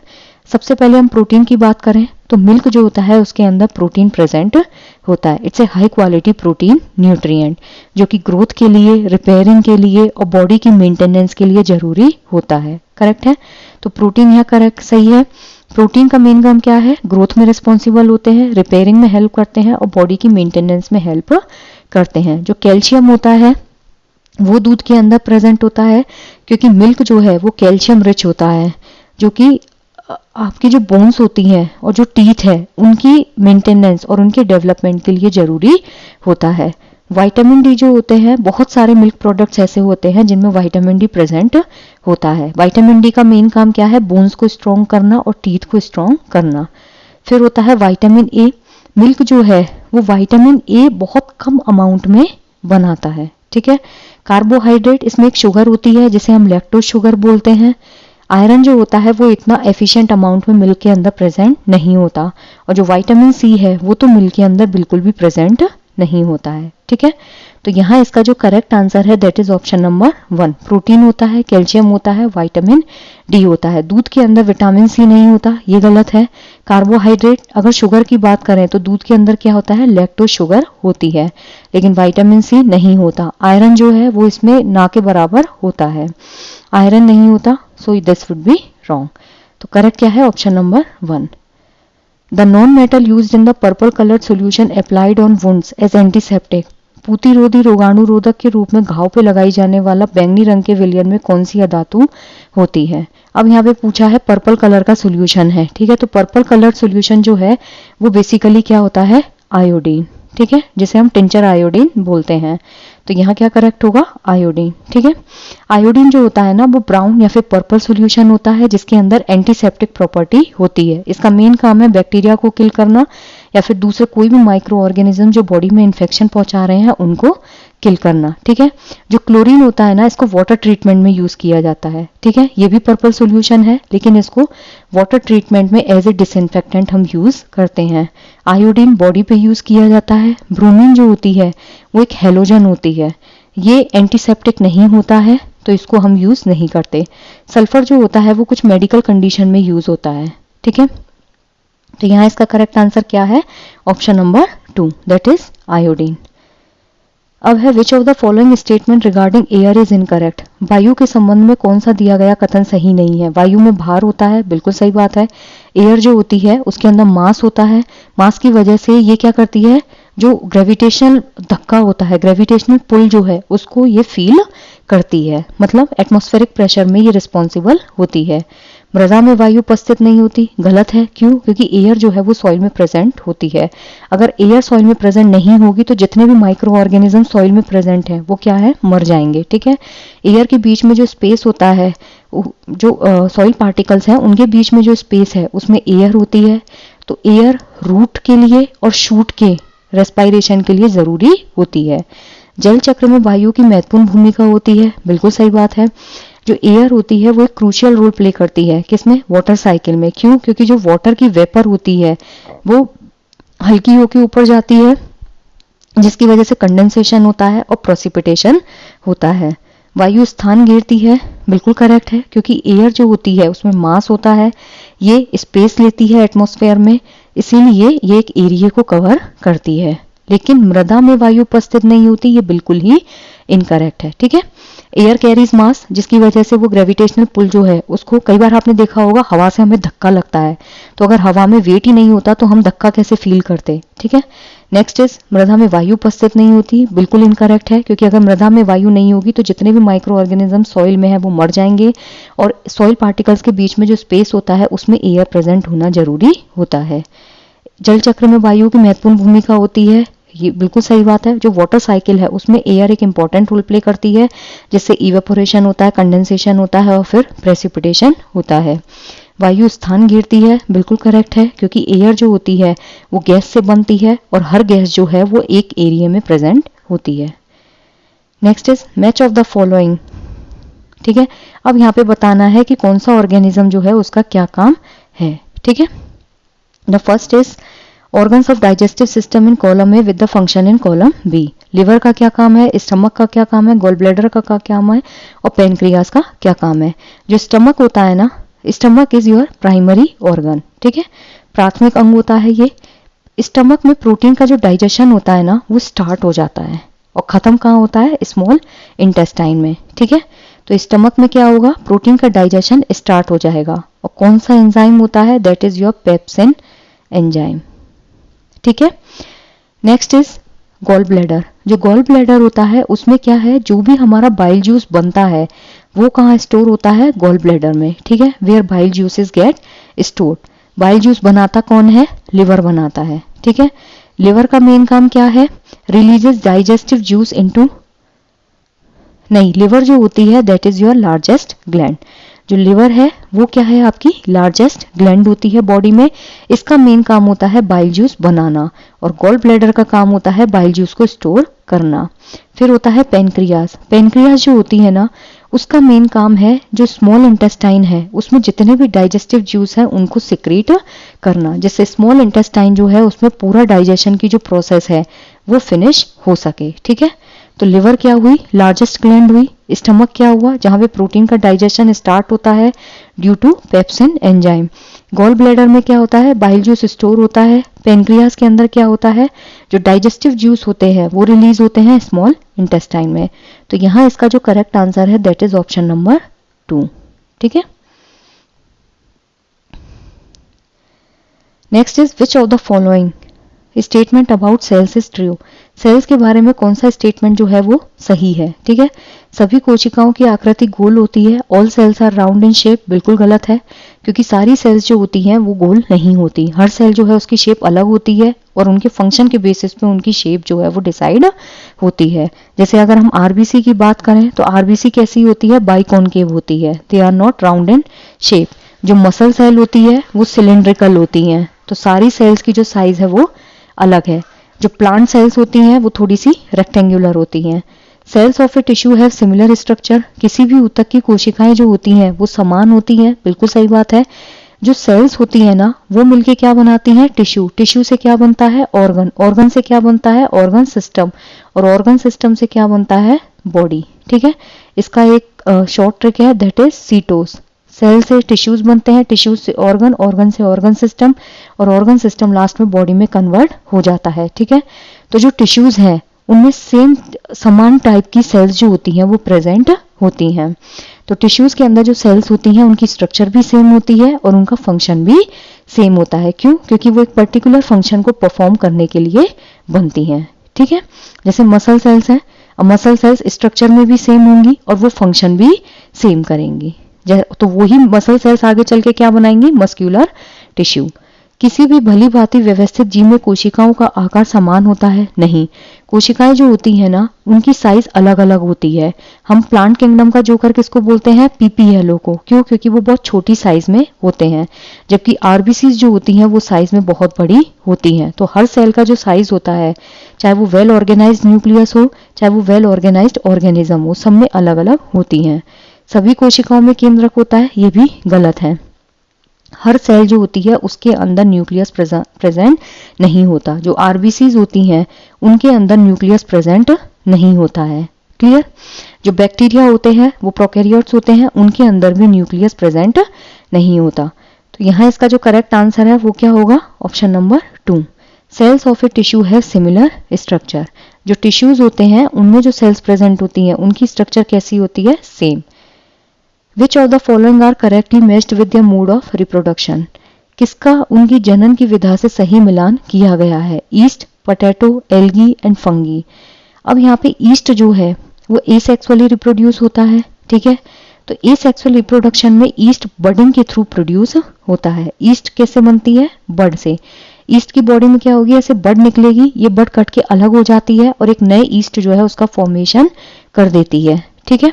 सबसे पहले हम प्रोटीन की बात करें तो मिल्क जो होता है उसके अंदर प्रोटीन प्रेजेंट होता है। It's a high quality protein nutrient जो कि ग्रोथ के लिए, रिपेयरिंग के लिए और बॉडी की मेंटेनेंस के लिए जरूरी होता है। करेक्ट है, तो प्रोटीन यहाँ करेक्ट सही है। प्रोटीन का मेन काम क्या है, ग्रोथ में रिस्पॉन्सिबल होते हैं, रिपेयरिंग में हेल्प करते हैं और बॉडी की मेंटेनेंस में हेल्प करते हैं। जो कैल्शियम होता है वो दूध के अंदर प्रेजेंट होता है क्योंकि मिल्क जो है वो कैल्शियम रिच होता है, जो कि आपकी जो बोन्स होती हैं और जो टीथ है उनकी मेंटेनेंस और उनके डेवलपमेंट के लिए जरूरी होता है। विटामिन डी जो होते हैं, बहुत सारे मिल्क प्रोडक्ट्स ऐसे होते हैं जिनमें विटामिन डी प्रेजेंट होता है। विटामिन डी का मेन काम क्या है, बोन्स को स्ट्रॉन्ग करना और टीथ को स्ट्रॉन्ग करना। फिर होता है विटामिन ए। मिल्क जो है वो विटामिन ए बहुत कम अमाउंट में बनाता है। ठीक है, कार्बोहाइड्रेट, इसमें एक शुगर होती है जिसे हम लैक्टोज शुगर बोलते हैं। आयरन जो होता है वो इतना एफिशिएंट अमाउंट में मिल्क के अंदर प्रेजेंट नहीं होता, और जो विटामिन सी है वो तो मिल्क के अंदर बिल्कुल भी प्रेजेंट नहीं होता है। ठीक है, तो यहाँ इसका जो करेक्ट आंसर है that is option number 1। Protein होता है, कैल्शियम होता है, विटामिन डी होता है। दूध के अंदर विटामिन सी नहीं होता, ये गलत है। कार्बोहाइड्रेट, अगर शुगर की बात करें तो दूध के अंदर क्या होता है, लैक्टोज शुगर होती है, लेकिन विटामिन सी नहीं होता। आयरन जो है वो इसमें ना के बराबर होता है, आयरन नहीं होता, so this would be wrong. तो करेक्ट क्या है, option number 1। The non-metal used in the purple colored solution applied on wounds as antiseptic. पूतिरोधी रोगाणुरोधक के रूप में घाव पे लगाई जाने वाला बैंगनी रंग के विलयन में कौन सी धातु होती है। अब यहाँ पे पूछा है पर्पल कलर का सोल्यूशन है। ठीक है, तो पर्पल कलर सोल्यूशन जो है वो बेसिकली क्या होता है, आयोडीन। ठीक है, जिसे हम टिंचर आयोडीन बोलते हैं। तो यहाँ क्या करेक्ट होगा, आयोडीन। ठीक है, आयोडीन जो होता है ना वो ब्राउन या फिर पर्पल सॉल्यूशन होता है जिसके अंदर एंटीसेप्टिक प्रॉपर्टी होती है। इसका मेन काम है बैक्टीरिया को किल करना या फिर दूसरे कोई भी माइक्रो ऑर्गेनिज्म जो बॉडी में इन्फेक्शन पहुंचा रहे हैं उनको किल करना। ठीक है, जो क्लोरीन होता है ना इसको वाटर ट्रीटमेंट में यूज किया जाता है। ठीक है, ये भी पर्पल सॉल्यूशन है लेकिन इसको वाटर ट्रीटमेंट में एज ए डिसइंफेक्टेंट हम यूज करते हैं। आयोडीन बॉडी पे यूज किया जाता है। ब्रोमीन जो होती है वो एक हेलोजन होती है, ये एंटीसेप्टिक नहीं होता है तो इसको हम यूज नहीं करते। सल्फर जो होता है वो कुछ मेडिकल कंडीशन में यूज होता है। ठीक है, तो यहाँ इसका करेक्ट आंसर क्या है, option number 2 that is iodine. अब है विच of the following statement regarding air is incorrect. वायु के संबंध में कौन सा दिया गया कथन सही नहीं है। वायु में भार होता है, बिल्कुल सही बात है। एयर जो होती है उसके अंदर मास होता है, मास की वजह से ये क्या करती है, जो ग्रेविटेशनल धक्का होता है, ग्रेविटेशनल पुल जो है उसको ये फील करती है, मतलब एटमॉस्फेरिक प्रेशर में ये रिस्पॉन्सिबल होती है। मृदा में वायु उपस्थित नहीं होती, गलत है। क्यों, क्योंकि एयर जो है वो सॉइल में प्रेजेंट होती है। अगर एयर सॉइल में प्रेजेंट नहीं होगी तो जितने भी माइक्रो ऑर्गेनिज्म सॉइल में प्रेजेंट है वो क्या है, मर जाएंगे। ठीक है, एयर के बीच में जो स्पेस होता है, जो सॉइल पार्टिकल्स हैं उनके बीच में जो स्पेस है उसमें एयर होती है, तो एयर रूट के लिए और शूट के रेस्पायरेशन के लिए जरूरी होती है। जल चक्र में वायु की महत्वपूर्ण भूमिका होती है, बिल्कुल सही बात है। जो एयर होती है वो एक क्रूशियल रोल प्ले करती है, किसमें, वाटर साइकिल में। क्यों, क्योंकि जो वाटर की वेपर होती है वो हल्की होकर ऊपर जाती है जिसकी वजह से कंडेंसेशन होता है और प्रेसिपिटेशन होता है। वायु स्थान घेरती है, बिल्कुल करेक्ट है, क्योंकि एयर जो होती है उसमें मास होता है, ये स्पेस लेती है एटमॉस्फेयर में, इसीलिए ये एक एरिया को कवर करती है। लेकिन मृदा में वायु उपस्थित नहीं होती, ये बिल्कुल ही इनकरेक्ट है। ठीक है, एयर कैरीज मास जिसकी वजह से वो ग्रेविटेशनल पुल जो है उसको, कई बार आपने देखा होगा हवा से हमें धक्का लगता है, तो अगर हवा में वेट ही नहीं होता तो हम धक्का कैसे फील करते। ठीक है, नेक्स्ट इज मृदा में वायु उपस्थित नहीं होती, बिल्कुल इनकरेक्ट है, क्योंकि अगर मृदा में वायु नहीं होगी तो जितने भी माइक्रो ऑर्गेनिज्म सॉइल में है वो मर जाएंगे, और सॉइल पार्टिकल्स के बीच में जो स्पेस होता है उसमें एयर प्रेजेंट होना जरूरी होता है। जल चक्र में वायु की महत्वपूर्ण भूमिका होती है, ये बिल्कुल सही बात है। जो वाटर साइकिल है उसमें एयर एक इंपॉर्टेंट रोल प्ले करती है, जिससे इवेपोरेशन होता है, कंडेंसेशन होता है और फिर प्रेसिपिटेशन होता है। वायु स्थान घेरती है, बिल्कुल करेक्ट है, क्योंकि एयर जो होती है वो गैस से बनती है और हर गैस जो है वो एक एरिया में प्रेजेंट होती है। Next is match of the following. ठीक है, अब यहाँ पे बताना है कि कौन सा ऑर्गेनिज्म जो है उसका क्या काम है। ठीक है, the first is organs of digestive system in column A with the function in column B. Liver का क्या काम है, स्टमक का क्या काम है, गॉल ब्लैडर का क्या काम है और पेनक्रियास का क्या काम है। जो स्टमक होता है ना, stomach is your primary organ, ठीक है, प्राथमिक अंग होता है ये। स्टमक में प्रोटीन का जो डाइजेशन होता है ना वो स्टार्ट हो जाता है और खत्म कहाँ होता है, स्मॉल इंटेस्टाइन में, ठीक है। तो स्टमक में क्या होगा, प्रोटीन का डाइजेशन स्टार्ट हो जाएगा और कौन सा एंजाइम होता है, that is your pepsin enzyme, ठीक है। Next is gall bladder. जो गॉल ब्लैडर होता है उसमें क्या है, जो भी हमारा बाइल जूस बनता है वो कहाँ स्टोर होता है, गॉल ब्लैडर में, ठीक है, where bile juices get stored. Bile juice बनाता कौन है, लिवर बनाता है, ठीक है। लिवर का मेन काम क्या है, रिलीजेस डाइजेस्टिव जूस इनटू, नहीं, लिवर जो होती है that is your largest gland. जो लिवर है वो क्या है, आपकी लार्जेस्ट ग्लैंड होती है बॉडी में। इसका मेन काम होता है बाइल जूस बनाना और गॉल ब्लैडर का काम होता है बाइल जूस को स्टोर करना। फिर होता है पेनक्रियास। पेनक्रियास जो होती है ना उसका मेन काम है, जो स्मॉल इंटेस्टाइन है उसमें जितने भी डाइजेस्टिव जूस है उनको सिक्रीट करना, जिससे स्मॉल इंटेस्टाइन जो है उसमें पूरा डाइजेशन की जो प्रोसेस है वो फिनिश हो सके, ठीक है। तो लिवर क्या हुई, लार्जेस्ट ग्लैंड हुई। स्टमक क्या हुआ, जहां पे प्रोटीन का डाइजेशन स्टार्ट होता है due to pepsin enzyme. Gall bladder में क्या होता है, बाइल जूस स्टोर होता है। पेनक्रियास के अंदर क्या होता है, जो डाइजेस्टिव जूस होते हैं वो रिलीज होते हैं स्मॉल इंटेस्टाइन में। तो यहाँ इसका जो करेक्ट आंसर है दैट इज ऑप्शन नंबर 2, ठीक है। Next is which of the following statement about cells is true. Cells के बारे में कौन सा स्टेटमेंट जो है वो सही है, ठीक है। सभी कोशिकाओं की आकृति गोल होती है, all cells are round in shape, बिल्कुल गलत है, क्योंकि सारी सेल्स जो होती हैं वो गोल नहीं होती। हर सेल जो है उसकी शेप अलग होती है और उनके फंक्शन के बेसिस पे उनकी शेप जो है वो डिसाइड होती है। जैसे अगर हम आरबीसी की बात करें तो आरबीसी कैसी होती है, बाइकॉनकेव होती है, they are not round in shape. जो मसल सेल होती है वो सिलेंड्रिकल होती हैं। तो सारी सेल्स की जो साइज है वो अलग है। जो प्लांट सेल्स होती हैं वो थोड़ी सी रेक्टेंगुलर होती हैं। Cells of a tissue have similar structure. किसी भी ऊतक की कोशिकाएं जो होती हैं वो समान होती हैं, बिल्कुल सही बात है। जो सेल्स होती है ना वो मिलके क्या बनाती हैं, टिश्यू। टिश्यू से क्या बनता है, ऑर्गन। ऑर्गन से क्या बनता है, ऑर्गन सिस्टम। और ऑर्गन सिस्टम से क्या बनता है, बॉडी, ठीक है। इसका एक शॉर्ट ट्रिक है दैट इज सीटोस। सेल से टिश्यूज बनते हैं, टिश्यूज से ऑर्गन, ऑर्गन से ऑर्गन सिस्टम और ऑर्गन सिस्टम लास्ट में बॉडी में कन्वर्ट हो जाता है, ठीक है। तो जो टिश्यूज हैं उनमें सेम समान टाइप की सेल्स जो होती हैं वो प्रेजेंट होती हैं। तो टिश्यूज के अंदर जो सेल्स होती हैं उनकी स्ट्रक्चर भी सेम होती है और उनका फंक्शन भी सेम होता है। क्यों, क्योंकि वो एक पर्टिकुलर फंक्शन को परफॉर्म करने के लिए बनती हैं, ठीक है। जैसे मसल सेल्स हैं, मसल सेल्स स्ट्रक्चर में भी सेम होंगी और वो फंक्शन भी सेम करेंगी। तो वही मसल सेल्स आगे चल के क्या बनाएंगी, मस्क्यूलर टिश्यू। किसी भी भली भांति व्यवस्थित जीव में कोशिकाओं का आकार समान होता है, नहीं। कोशिकाएं जो होती है ना उनकी साइज अलग अलग होती है। हम प्लांट किंगडम का जोकर किसको बोलते हैं, पीपीएलओ को। क्यों, क्योंकि वो बहुत छोटी साइज में होते हैं, जबकि आरबीसीज जो होती हैं वो साइज में बहुत बड़ी होती हैं। तो हर सेल का जो साइज होता है, चाहे वो वेल ऑर्गेनाइज्ड न्यूक्लियस हो चाहे वो वेल ऑर्गेनाइज्ड ऑर्गेनिज्म हो, सब में अलग अलग होती हैं। सभी कोशिकाओं में केंद्रक होता है, ये भी गलत है। हर सेल जो होती है उसके अंदर न्यूक्लियस प्रेजेंट नहीं होता। जो आरबीसीज होती हैं उनके अंदर न्यूक्लियस प्रेजेंट नहीं होता है, क्लियर। जो बैक्टीरिया होते हैं वो प्रोकैरियोट्स होते हैं, उनके अंदर भी न्यूक्लियस प्रेजेंट नहीं होता। तो यहाँ इसका जो करेक्ट आंसर है वो क्या होगा, option number 2। Cells of a tissue है सिमिलर स्ट्रक्चर। जो टिश्यूज होते हैं उनमें जो सेल्स प्रेजेंट होती हैं उनकी स्ट्रक्चर कैसी होती है, same. Which of the following are correctly matched with their mode of reproduction? किसका उनकी जनन की विधा से सही मिलान किया गया है, east, potato, algae and fungi. अब यहाँ पे ईस्ट जो है वो एसेक्सुअली रिप्रोड्यूस होता है, ठीक है। तो एसेक्सुअल रिप्रोडक्शन में ईस्ट बडिंग के थ्रू प्रोड्यूस होता है। ईस्ट कैसे बनती है, बड से। ईस्ट की बॉडी में क्या होगी, ऐसे बड निकलेगी, ये बड कट के अलग हो जाती है और एक नए ईस्ट जो है उसका फॉर्मेशन कर देती है, ठीक है।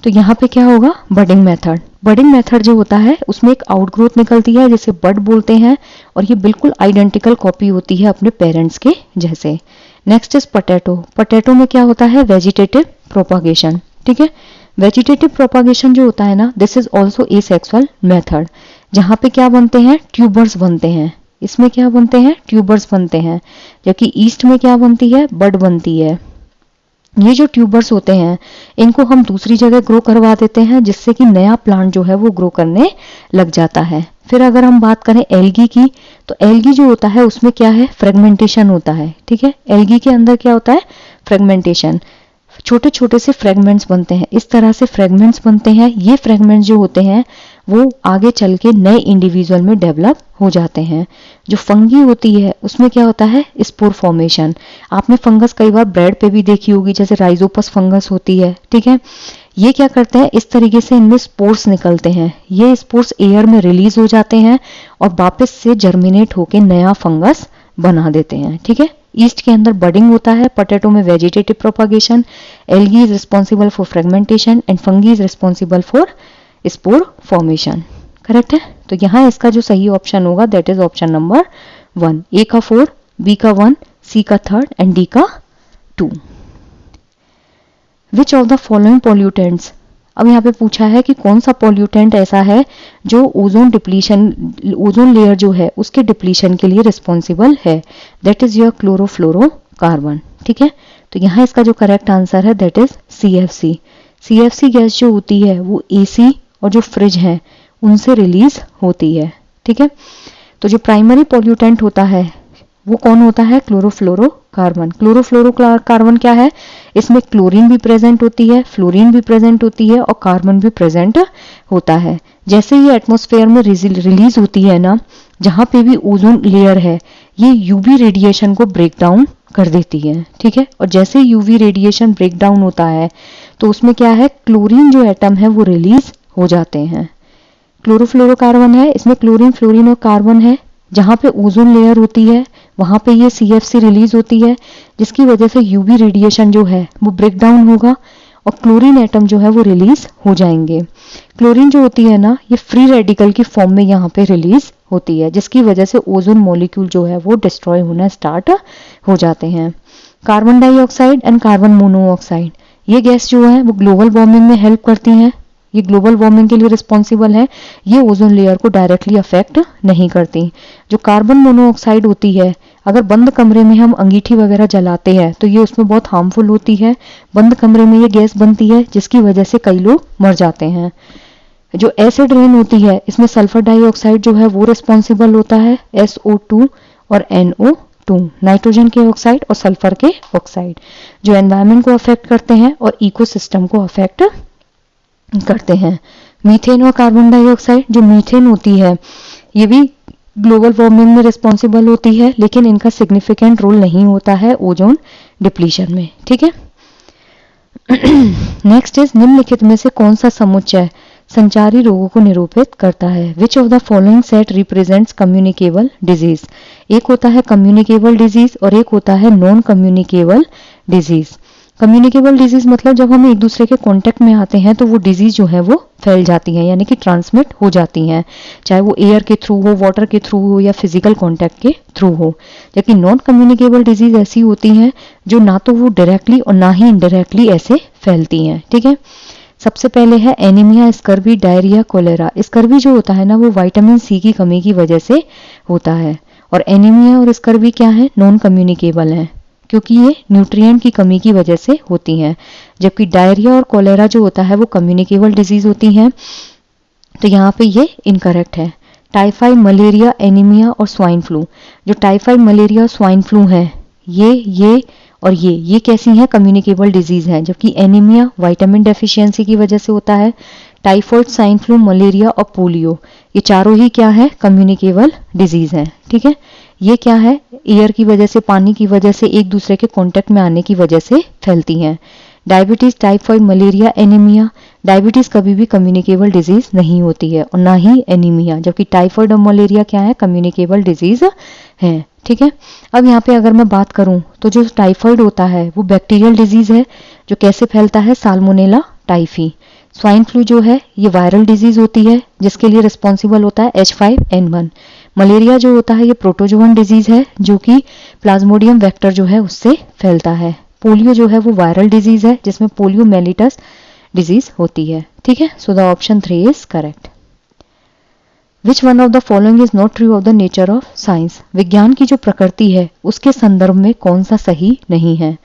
तो यहाँ पे क्या होगा, बडिंग मेथड। बडिंग मेथड जो होता है उसमें एक आउटग्रोथ निकलती है जिसे बड बोलते हैं और ये बिल्कुल आइडेंटिकल कॉपी होती है अपने पेरेंट्स के जैसे। Next is potato. पोटैटो में क्या होता है, वेजिटेटिव प्रोपागेशन, ठीक है। वेजिटेटिव प्रोपागेशन जो होता है ना, this is also asexual method, जहाँ पे क्या बनते हैं, ट्यूबर्स बनते हैं, इसमें क्या बनते हैं, ट्यूबर्स बनते हैं, जबकि ईस्ट में क्या बनती है, बड बनती है। ये जो ट्यूबर्स होते हैं इनको हम दूसरी जगह ग्रो करवा देते हैं, जिससे कि नया प्लांट जो है वो ग्रो करने लग जाता है। फिर अगर हम बात करें एल्गी की, तो एल्गी जो होता है उसमें क्या है, फ्रेगमेंटेशन होता है। ठीक है, एल्गी के अंदर क्या होता है, फ्रेगमेंटेशन, छोटे छोटे से फ्रेगमेंट्स बनते हैं, इस तरह से फ्रेगमेंट्स बनते हैं। ये फ्रेगमेंट्स जो होते हैं वो आगे चल के नए इंडिविजुअल में डेवलप हो जाते हैं। जो फंगी होती है उसमें क्या होता है, स्पोर फॉर्मेशन। आपने फंगस कई बार ब्रेड पे भी देखी होगी, जैसे राइजोपस फंगस होती है। ठीक है, ये क्या करते हैं, इस तरीके से इनमें स्पोर्स निकलते हैं, ये स्पोर्स एयर में रिलीज हो जाते हैं और वापस से जर्मिनेट होके नया फंगस बना देते हैं। ठीक है, ईस्ट के अंदर बडिंग होता है, पोटैटो में vegetative propagation, algae is responsible for fragmentation and fungi is responsible for spore formation. Correct है, तो यहाँ इसका जो सही ऑप्शन होगा दैट इज ऑप्शन नंबर 1, ए का 4, बी का 1, सी का 3 एंड डी का 2। विच ऑफ द फॉलोइंग पॉल्यूटेंट्स, अब यहाँ पे पूछा है कि कौन सा पॉल्यूटेंट ऐसा है जो ओजोन डिप्लीशन, ओजोन लेयर जो है उसके डिप्लीशन के लिए रिस्पॉन्सिबल है, दैट इज योर क्लोरोफ्लोरोकार्बन। ठीक है, तो यहाँ इसका जो करेक्ट आंसर है that is CFC। CFC gas जो होती है वो AC और जो फ्रिज है उनसे रिलीज होती है। ठीक है, तो जो प्राइमरी पॉल्यूटेंट होता है वो कौन होता है, क्लोरोफ्लोरोकार्बन। क्लोरोफ्लोरोकार्बन क्या है, इसमें क्लोरीन भी प्रेजेंट होती है, फ्लोरीन भी प्रेजेंट होती है और कार्बन भी प्रेजेंट होता है। जैसे ये एटमॉस्फेयर में रिलीज होती है ना, जहां पे भी ओजोन लेयर है ये यूवी रेडिएशन को ब्रेक डाउन कर देती है। ठीक है, और जैसे यूवी रेडिएशन ब्रेक डाउन होता है तो उसमें क्या है, क्लोरीन जो एटम है वो रिलीज हो जाते हैं। क्लोरोफ्लोरोकार्बन है, इसमें क्लोरीन, फ्लोरीन और कार्बन है। जहां पे ओजोन लेयर होती है वहां पे ये CFC रिलीज होती है, जिसकी वजह से यूवी रेडिएशन जो है वो ब्रेक डाउन होगा और क्लोरीन एटम जो है वो रिलीज हो जाएंगे। क्लोरीन जो होती है ना ये फ्री रेडिकल की फॉर्म में यहाँ पे रिलीज होती है, जिसकी वजह से ओजोन मॉलिक्यूल जो है वो डिस्ट्रॉय होना स्टार्ट हो जाते हैं। Carbon dioxide and carbon monoxide, ये गैस जो है वो ग्लोबल वार्मिंग में हेल्प करती हैं, ये ग्लोबल वार्मिंग के लिए रिस्पॉन्सिबल है, ये ओजोन लेयर को डायरेक्टली अफेक्ट नहीं करती। जो कार्बन मोनोऑक्साइड होती है, अगर बंद कमरे में हम अंगीठी वगैरह जलाते हैं तो ये उसमें बहुत हार्मफुल होती है, बंद कमरे में ये गैस बनती है जिसकी वजह से कई लोग मर जाते हैं। जो एसिड रेन होती है इसमें सल्फर डाइऑक्साइड जो है वो रिस्पॉन्सिबल होता है, SO2 और NO2, नाइट्रोजन के ऑक्साइड और सल्फर के ऑक्साइड, जो एनवायरमेंट को अफेक्ट करते हैं और इकोसिस्टम को अफेक्ट करते हैं। मीथेन और कार्बन डाइऑक्साइड, जो मीथेन होती है ये भी ग्लोबल वार्मिंग में रिस्पॉन्सिबल होती है, लेकिन इनका सिग्निफिकेंट रोल नहीं होता है ओजोन डिप्लीशन में। ठीक है, नेक्स्ट इज निम्नलिखित में से कौन सा समुच्चय संचारी रोगों को निरूपित करता है, विच of the following set represents communicable disease. एक होता है कम्युनिकेबल डिजीज और एक होता है non communicable disease. Communicable disease मतलब जब हम एक दूसरे के कांटेक्ट में आते हैं तो वो डिजीज जो है वो फैल जाती है, यानी कि ट्रांसमिट हो जाती हैं, चाहे वो एयर के थ्रू हो, वाटर के थ्रू हो या फिजिकल कांटेक्ट के थ्रू हो। जबकि नॉन कम्युनिकेबल डिजीज ऐसी होती हैं जो ना तो वो डायरेक्टली और ना ही इनडायरेक्टली ऐसे फैलती हैं। ठीक है, सबसे पहले है anaemia, scurvy, diarrhoea, cholera. Scurvy जो होता है ना वो विटामिन C की कमी की वजह से होता है, और एनीमिया और स्कर्वी क्या है, नॉन कम्युनिकेबल है क्योंकि ये न्यूट्रिएंट की कमी की वजह से होती हैं। जबकि डायरिया और कोलेरा जो होता है वो कम्युनिकेबल डिजीज होती हैं, तो यहाँ पे ये इनकरेक्ट है। टाइफाइड, मलेरिया, एनीमिया और स्वाइन फ्लू, जो टाइफाइड, मलेरिया और स्वाइन फ्लू है ये और ये कैसी हैं, कम्युनिकेबल डिजीज हैं। जबकि एनीमिया विटामिन डेफिशिएंसी की वजह से होता है, टाइफाइड, स्वाइन फ्लू, मलेरिया और पोलियो ये चारों ही क्या है, कम्युनिकेबल डिजीज हैं। ठीक है, ये क्या है, एयर की वजह से, पानी की वजह से, एक दूसरे के कांटेक्ट में आने की वजह से फैलती हैं। Diabetes, typhoid, malaria, anaemia, diabetes कभी भी कम्युनिकेबल डिजीज नहीं होती है और ना ही एनीमिया, जबकि टाइफाइड और मलेरिया क्या है, कम्युनिकेबल डिजीज है। ठीक है, अब यहाँ पे अगर मैं बात करूं तो जो टाइफाइड होता है वो बैक्टीरियल डिजीज है, जो कैसे फैलता है, साल्मोनेला टाइफी। स्वाइन फ्लू जो है ये वायरल डिजीज होती है जिसके लिए रिस्पॉन्सिबल होता है H5N1। मलेरिया जो होता है ये प्रोटोजोअन डिजीज है जो कि प्लाज्मोडियम वेक्टर जो है उससे फैलता है। पोलियो जो है वो वायरल डिजीज है जिसमें पोलियो मेलिटस डिजीज होती है। ठीक है, so the option 3 is correct. Which one of the following is not true of the nature of science, विज्ञान की जो प्रकृति है उसके संदर्भ में कौन सा सही नहीं है।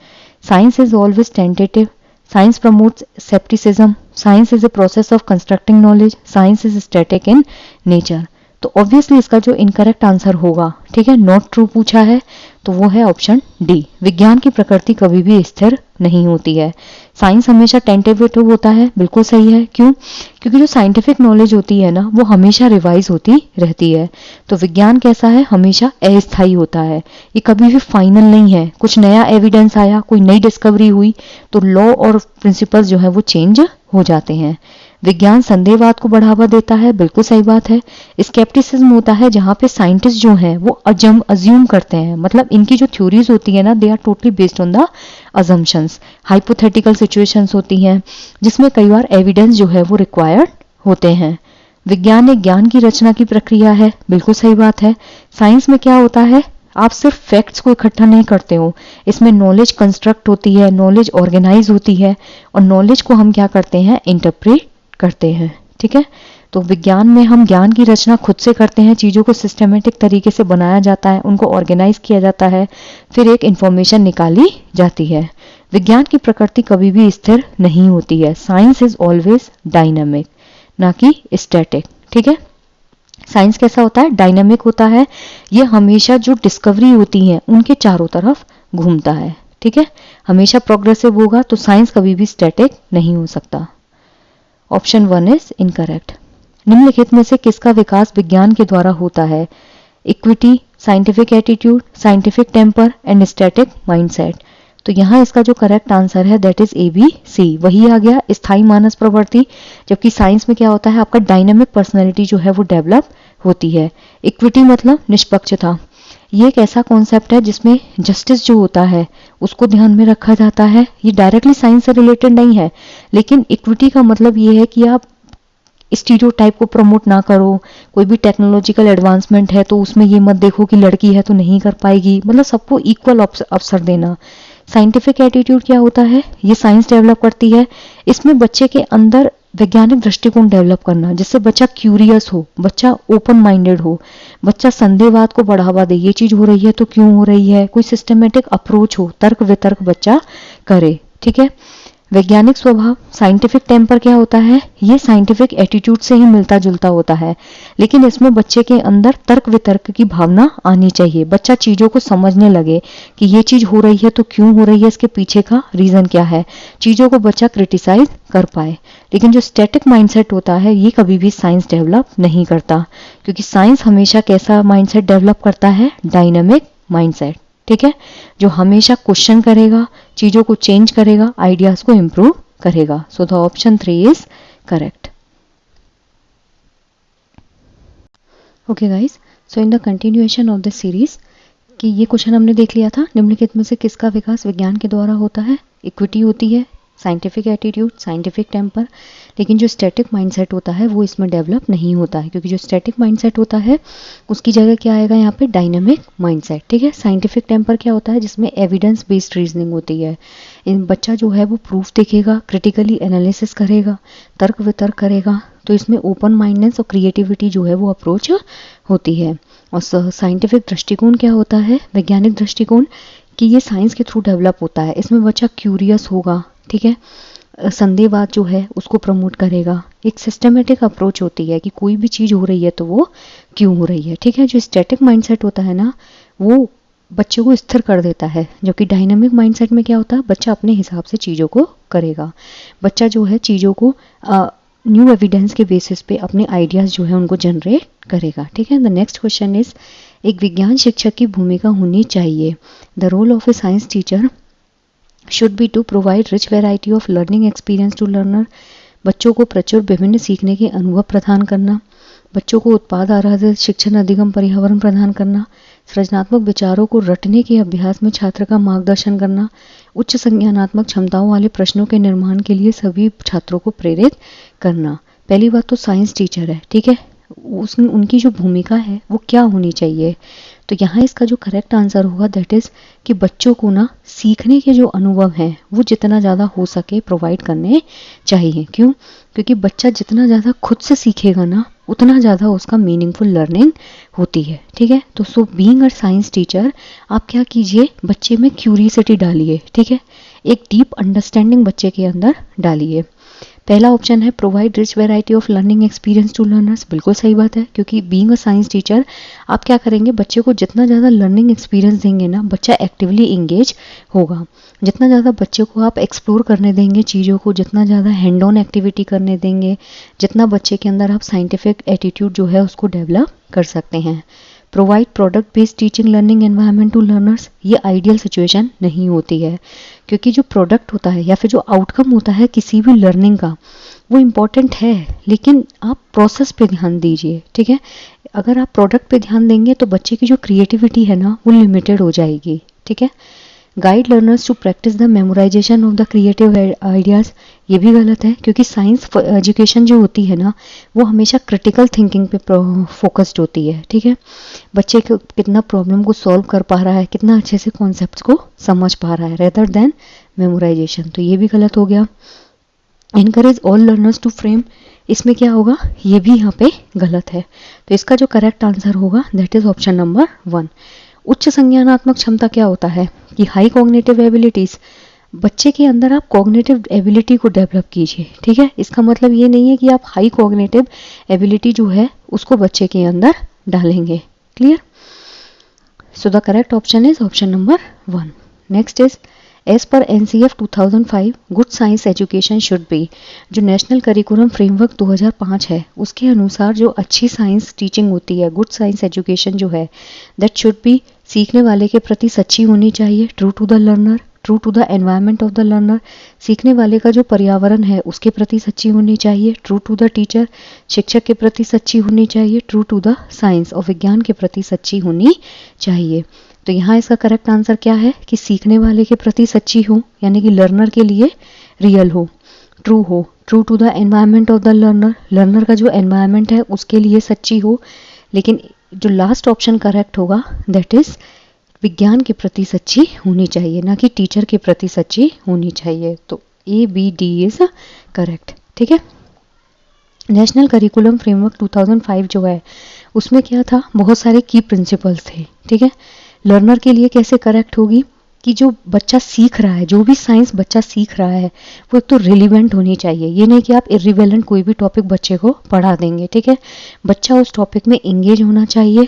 Science is always tentative, science promotes scepticism, science is a process of constructing knowledge, science is static in nature. तो ऑब्वियसली इसका जो इनकरेक्ट आंसर होगा, ठीक है, नॉट ट्रू पूछा है तो वो है ऑप्शन डी, विज्ञान की प्रकृति कभी भी स्थिर नहीं होती है। साइंस हमेशा टेंटेटिव होता है, बिल्कुल सही है। क्यों? क्योंकि जो साइंटिफिक नॉलेज होती है ना वो हमेशा रिवाइज होती रहती है। तो विज्ञान कैसा है, हमेशा अस्थायी होता है, ये कभी भी फाइनल नहीं है। कुछ नया एविडेंस आया, कोई नई डिस्कवरी हुई तो लॉ और प्रिंसिपल्स जो है वो चेंज हो जाते हैं। विज्ञान संदेहवाद को बढ़ावा देता है, बिल्कुल सही बात है। स्केप्टिसिज्म होता है जहां पे साइंटिस्ट जो हैं वो अज्यूम करते हैं, मतलब इनकी जो थ्योरीज होती है ना they are totally based on the assumptions. Hypothetical situations होती हैं जिसमें कई बार एविडेंस जो है वो रिक्वायर्ड होते हैं। विज्ञान एक ज्ञान की रचना की प्रक्रिया है, बिल्कुल सही बात है। साइंस में क्या होता है, आप सिर्फ फैक्ट्स को इकट्ठा नहीं करते हो, इसमें नॉलेज कंस्ट्रक्ट होती है, नॉलेज ऑर्गेनाइज होती है और नॉलेज को हम क्या करते हैं, इंटरप्रेट करते हैं। ठीक है, तो विज्ञान में हम ज्ञान की रचना खुद से करते हैं, चीजों को सिस्टमेटिक तरीके से बनाया जाता है, उनको ऑर्गेनाइज किया जाता है, फिर एक इंफॉर्मेशन निकाली जाती है। विज्ञान की प्रकृति कभी भी स्थिर नहीं होती है, साइंस इज ऑलवेज डायनामिक ना कि स्टैटिक। ठीक है, साइंस कैसा होता है, डायनामिक होता है, ये हमेशा जो डिस्कवरी होती है उनके चारों तरफ घूमता है। ठीक है, हमेशा प्रोग्रेसिव होगा, तो साइंस कभी भी स्टैटिक नहीं हो सकता। Option 1 is incorrect. निम्नलिखित में से किसका विकास विज्ञान के द्वारा होता है, equity, scientific attitude, scientific temper and static mindset. तो यहाँ इसका जो करेक्ट आंसर है that is A B C, वही आ गया, स्थायी मानस प्रवृत्ति। जबकि साइंस में क्या होता है, आपका डायनामिक पर्सनैलिटी जो है वो डेवलप होती है। इक्विटी मतलब निष्पक्षता, ये एक ऐसा कॉन्सेप्ट है जिसमें जस्टिस जो होता है उसको ध्यान में रखा जाता है। ये डायरेक्टली साइंस से रिलेटेड नहीं है, लेकिन इक्विटी का मतलब ये है कि आप स्टीरियोटाइप को प्रमोट ना करो। कोई भी टेक्नोलॉजिकल एडवांसमेंट है तो उसमें ये मत देखो कि लड़की है तो नहीं कर पाएगी, मतलब सबको इक्वल अवसर देना। साइंटिफिक एटीट्यूड क्या होता है, ये साइंस डेवलप करती है, इसमें बच्चे के अंदर वैज्ञानिक दृष्टिकोण डेवलप करना, जिससे बच्चा क्यूरियस हो, बच्चा ओपन माइंडेड हो, बच्चा संदेहवाद को बढ़ावा दे, ये चीज हो रही है तो क्यों हो रही है, कोई सिस्टमेटिक अप्रोच हो, तर्क वितर्क बच्चा करे। ठीक है, वैज्ञानिक स्वभाव, साइंटिफिक टेम्पर क्या होता है, ये साइंटिफिक एटीट्यूड से ही मिलता जुलता होता है, लेकिन इसमें बच्चे के अंदर तर्क वितर्क की भावना आनी चाहिए, बच्चा चीजों को समझने लगे कि ये चीज हो रही है तो क्यों हो रही है, इसके पीछे का रीजन क्या है, चीजों को बच्चा क्रिटिसाइज कर पाए। लेकिन जो स्टैटिक माइंडसेट होता है ये कभी भी साइंस डेवलप नहीं करता, क्योंकि साइंस हमेशा कैसा माइंडसेट डेवलप करता है, डायनामिक माइंडसेट। ठीक है, जो हमेशा क्वेश्चन करेगा, चीजों को चेंज करेगा, आइडियाज को इंप्रूव करेगा। सो the option 3 is correct. Okay guys, so in the continuation of the series कि ये क्वेश्चन हमने देख लिया था, निम्नलिखित में से किसका विकास विज्ञान के द्वारा होता है, इक्विटी होती है, साइंटिफिक एटीट्यूड, साइंटिफिक टेम्पर, लेकिन जो स्टैटिक माइंडसेट होता है वो इसमें डेवलप नहीं होता है, क्योंकि जो स्टैटिक माइंडसेट होता है उसकी जगह क्या आएगा यहाँ पे, डायनामिक माइंडसेट। ठीक है, साइंटिफिक टेम्पर क्या होता है, जिसमें एविडेंस बेस्ड रीजनिंग होती है, इन बच्चा जो है वो प्रूफ देखेगा, क्रिटिकली एनालिसिस करेगा, तर्क वितर्क करेगा, तो इसमें ओपन माइंडनेस और क्रिएटिविटी जो है वो अप्रोच होती है। और साइंटिफिक दृष्टिकोण क्या होता है, वैज्ञानिक दृष्टिकोण, कि ये साइंस के थ्रू डेवलप होता है, इसमें बच्चा क्यूरियस होगा, ठीक है, संदेहवाद जो है उसको प्रमोट करेगा, एक सिस्टमेटिक अप्रोच होती है कि कोई भी चीज हो रही है तो वो क्यों हो रही है। ठीक है, जो स्टैटिक माइंडसेट होता है ना वो बच्चे को स्थिर कर देता है, जो कि डायनामिक माइंडसेट में क्या होता है, बच्चा अपने हिसाब से चीजों को करेगा, बच्चा जो है चीजों को न्यू एविडेंस के बेसिस पे अपने आइडियाज जो है उनको जनरेट करेगा। ठीक है, द नेक्स्ट क्वेश्चन इज, एक विज्ञान शिक्षक की भूमिका होनी चाहिए, the role of a science teacher should be to provide rich variety of learning experience to learner, बच्चों को प्रचुर विभिन्न सीखने के अनुभव प्रदान करना, बच्चों को उत्पाद आधारित शिक्षण अधिगम पर्यावरण प्रदान करना, सृजनात्मक विचारों को रटने के अभ्यास में छात्र का मार्गदर्शन करना, उच्च संज्ञानात्मक क्षमताओं वाले प्रश्नों के निर्माण के लिए सभी छात्रों को प्रेरित करना। पहली बात तो साइंस टीचर है, ठीक है, उनकी जो भूमिका है वो क्या होनी चाहिए, तो यहाँ इसका जो करेक्ट आंसर होगा दैट इज कि बच्चों को ना सीखने के जो अनुभव हैं वो जितना ज़्यादा हो सके प्रोवाइड करने चाहिए। क्यों? क्योंकि बच्चा जितना ज़्यादा खुद से सीखेगा ना उतना ज़्यादा उसका मीनिंगफुल लर्निंग होती है। ठीक है, तो so being a science teacher आप क्या कीजिए, बच्चे में क्यूरियोसिटी डालिए। ठीक है, एक डीप अंडरस्टैंडिंग बच्चे के अंदर डालिए। पहला ऑप्शन है provide rich variety of learning experience to learners. बिल्कुल सही बात है, क्योंकि बीइंग अ साइंस टीचर आप क्या करेंगे, बच्चे को जितना ज़्यादा लर्निंग एक्सपीरियंस देंगे ना, बच्चा एक्टिवली इंगेज होगा। जितना ज़्यादा बच्चे को आप एक्सप्लोर करने देंगे चीज़ों को, जितना ज़्यादा हैंड ऑन एक्टिविटी करने देंगे, जितना बच्चे के अंदर आप साइंटिफिक एटीट्यूड जो है उसको डेवलप कर सकते हैं। Provide product based teaching learning environment to learners, ये आइडियल सिचुएशन नहीं होती है, क्योंकि जो प्रोडक्ट होता है या फिर जो आउटकम होता है किसी भी लर्निंग का वो इम्पॉर्टेंट है, लेकिन आप प्रोसेस पे ध्यान दीजिए। ठीक है, अगर आप प्रोडक्ट पे ध्यान देंगे तो बच्चे की जो क्रिएटिविटी है ना वो लिमिटेड हो जाएगी। ठीक है, guide learners to practise the memorisation of the creative ideas, ये भी गलत है, क्योंकि साइंस एजुकेशन जो होती है ना वो हमेशा क्रिटिकल थिंकिंग पे फोकस्ड होती है। ठीक है, बच्चे को कितना प्रॉब्लम को सॉल्व कर पा रहा है, कितना अच्छे से कॉन्सेप्ट्स को समझ पा रहा है, रेदर देन मेमोराइजेशन, तो ये भी गलत हो गया। Encourage all learners to frame, इसमें क्या होगा, ये भी यहाँ पे गलत है। तो इसका जो करेक्ट आंसर होगा दैट इज ऑप्शन नंबर 1। उच्च संज्ञानात्मक क्षमता क्या होता है कि हाई कॉग्निटिव एबिलिटीज, बच्चे के अंदर आप कॉग्निटिव एबिलिटी को डेवलप कीजिए। ठीक है, इसका मतलब ये नहीं है कि आप हाई कॉग्निटिव एबिलिटी जो है उसको बच्चे के अंदर डालेंगे। Clear, so the correct option is option number 1। Next is as per NCF 2005 good science education should be, जो नेशनल करिकुलम फ्रेमवर्क 2005 है उसके अनुसार जो अच्छी साइंस टीचिंग होती है, गुड साइंस एजुकेशन जो है दैट शुड बी, सीखने वाले के प्रति सच्ची होनी चाहिए, true to the learner, true to the environment of the learner, सीखने वाले का जो पर्यावरण है उसके प्रति सच्ची होनी चाहिए, ट्रू टू द टीचर, शिक्षक के प्रति सच्ची होनी चाहिए, ट्रू टू द साइंस और विज्ञान के प्रति सच्ची होनी चाहिए। तो यहाँ इसका करेक्ट आंसर क्या है कि सीखने वाले के प्रति सच्ची हो, यानी कि लर्नर के लिए रियल हो, true to the environment of the learner, learner का जो एनवायरनमेंट है उसके लिए सच्ची हो, लेकिन जो लास्ट ऑप्शन करेक्ट होगा दैट इज विज्ञान के प्रति सच्ची होनी चाहिए, ना कि टीचर के प्रति सच्ची होनी चाहिए। तो ABD इज करेक्ट। ठीक है, नेशनल करिकुलम फ्रेमवर्क 2005 जो है उसमें क्या था, बहुत सारे की प्रिंसिपल्स थे। ठीक है, लर्नर के लिए कैसे करेक्ट होगी कि जो बच्चा सीख रहा है, जो भी साइंस बच्चा सीख रहा है वो एक तो रिलीवेंट होनी चाहिए, ये नहीं कि आप इर्रिवेलेंट कोई भी टॉपिक बच्चे को पढ़ा देंगे। ठीक है, बच्चा उस टॉपिक में इंगेज होना चाहिए,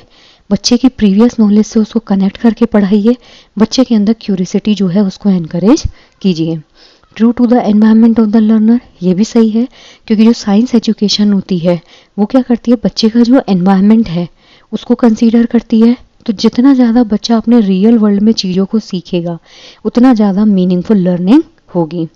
बच्चे की प्रीवियस नॉलेज से उसको कनेक्ट करके पढ़ाइए, बच्चे के अंदर क्यूरियोसिटी जो है उसको एनकरेज कीजिए। True to the environment of the learner, ये भी सही है, क्योंकि जो साइंस एजुकेशन होती है वो क्या करती है, बच्चे का जो एनवायरनमेंट है उसको कंसीडर करती है। तो जितना ज़्यादा बच्चा अपने रियल वर्ल्ड में चीज़ों को सीखेगा उतना ज़्यादा मीनिंगफुल लर्निंग होगी।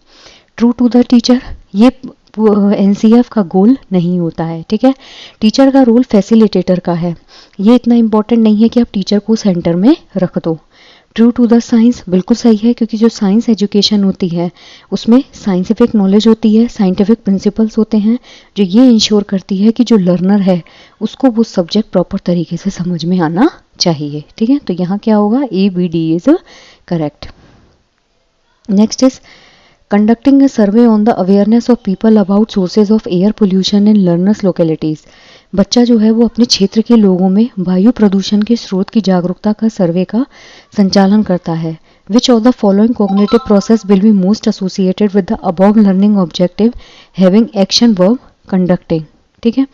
ट्रू टू द टीचर, ये NCF का गोल नहीं होता है। ठीक है, टीचर का रोल फैसिलिटेटर का है, ये इतना इम्पोर्टेंट नहीं है कि आप टीचर को सेंटर में रख दो। ट्रू टू द साइंस बिल्कुल सही है, क्योंकि जो साइंस एजुकेशन होती है उसमें साइंटिफिक नॉलेज होती है, साइंटिफिक प्रिंसिपल्स होते हैं जो ये इंश्योर करती है कि जो लर्नर है उसको वो सब्जेक्ट प्रॉपर तरीके से समझ में आना चाहिए। ठीक है, तो यहाँ क्या होगा, ABD is correct. Next is conducting a survey on the awareness of people about sources of air pollution in learners localities, बच्चा जो है वो अपने क्षेत्र के लोगों में वायु प्रदूषण के स्रोत की जागरूकता का सर्वे का संचालन करता है। विच of the following cognitive process will be most associated with the above learning objective having action verb conducting. ठीक है,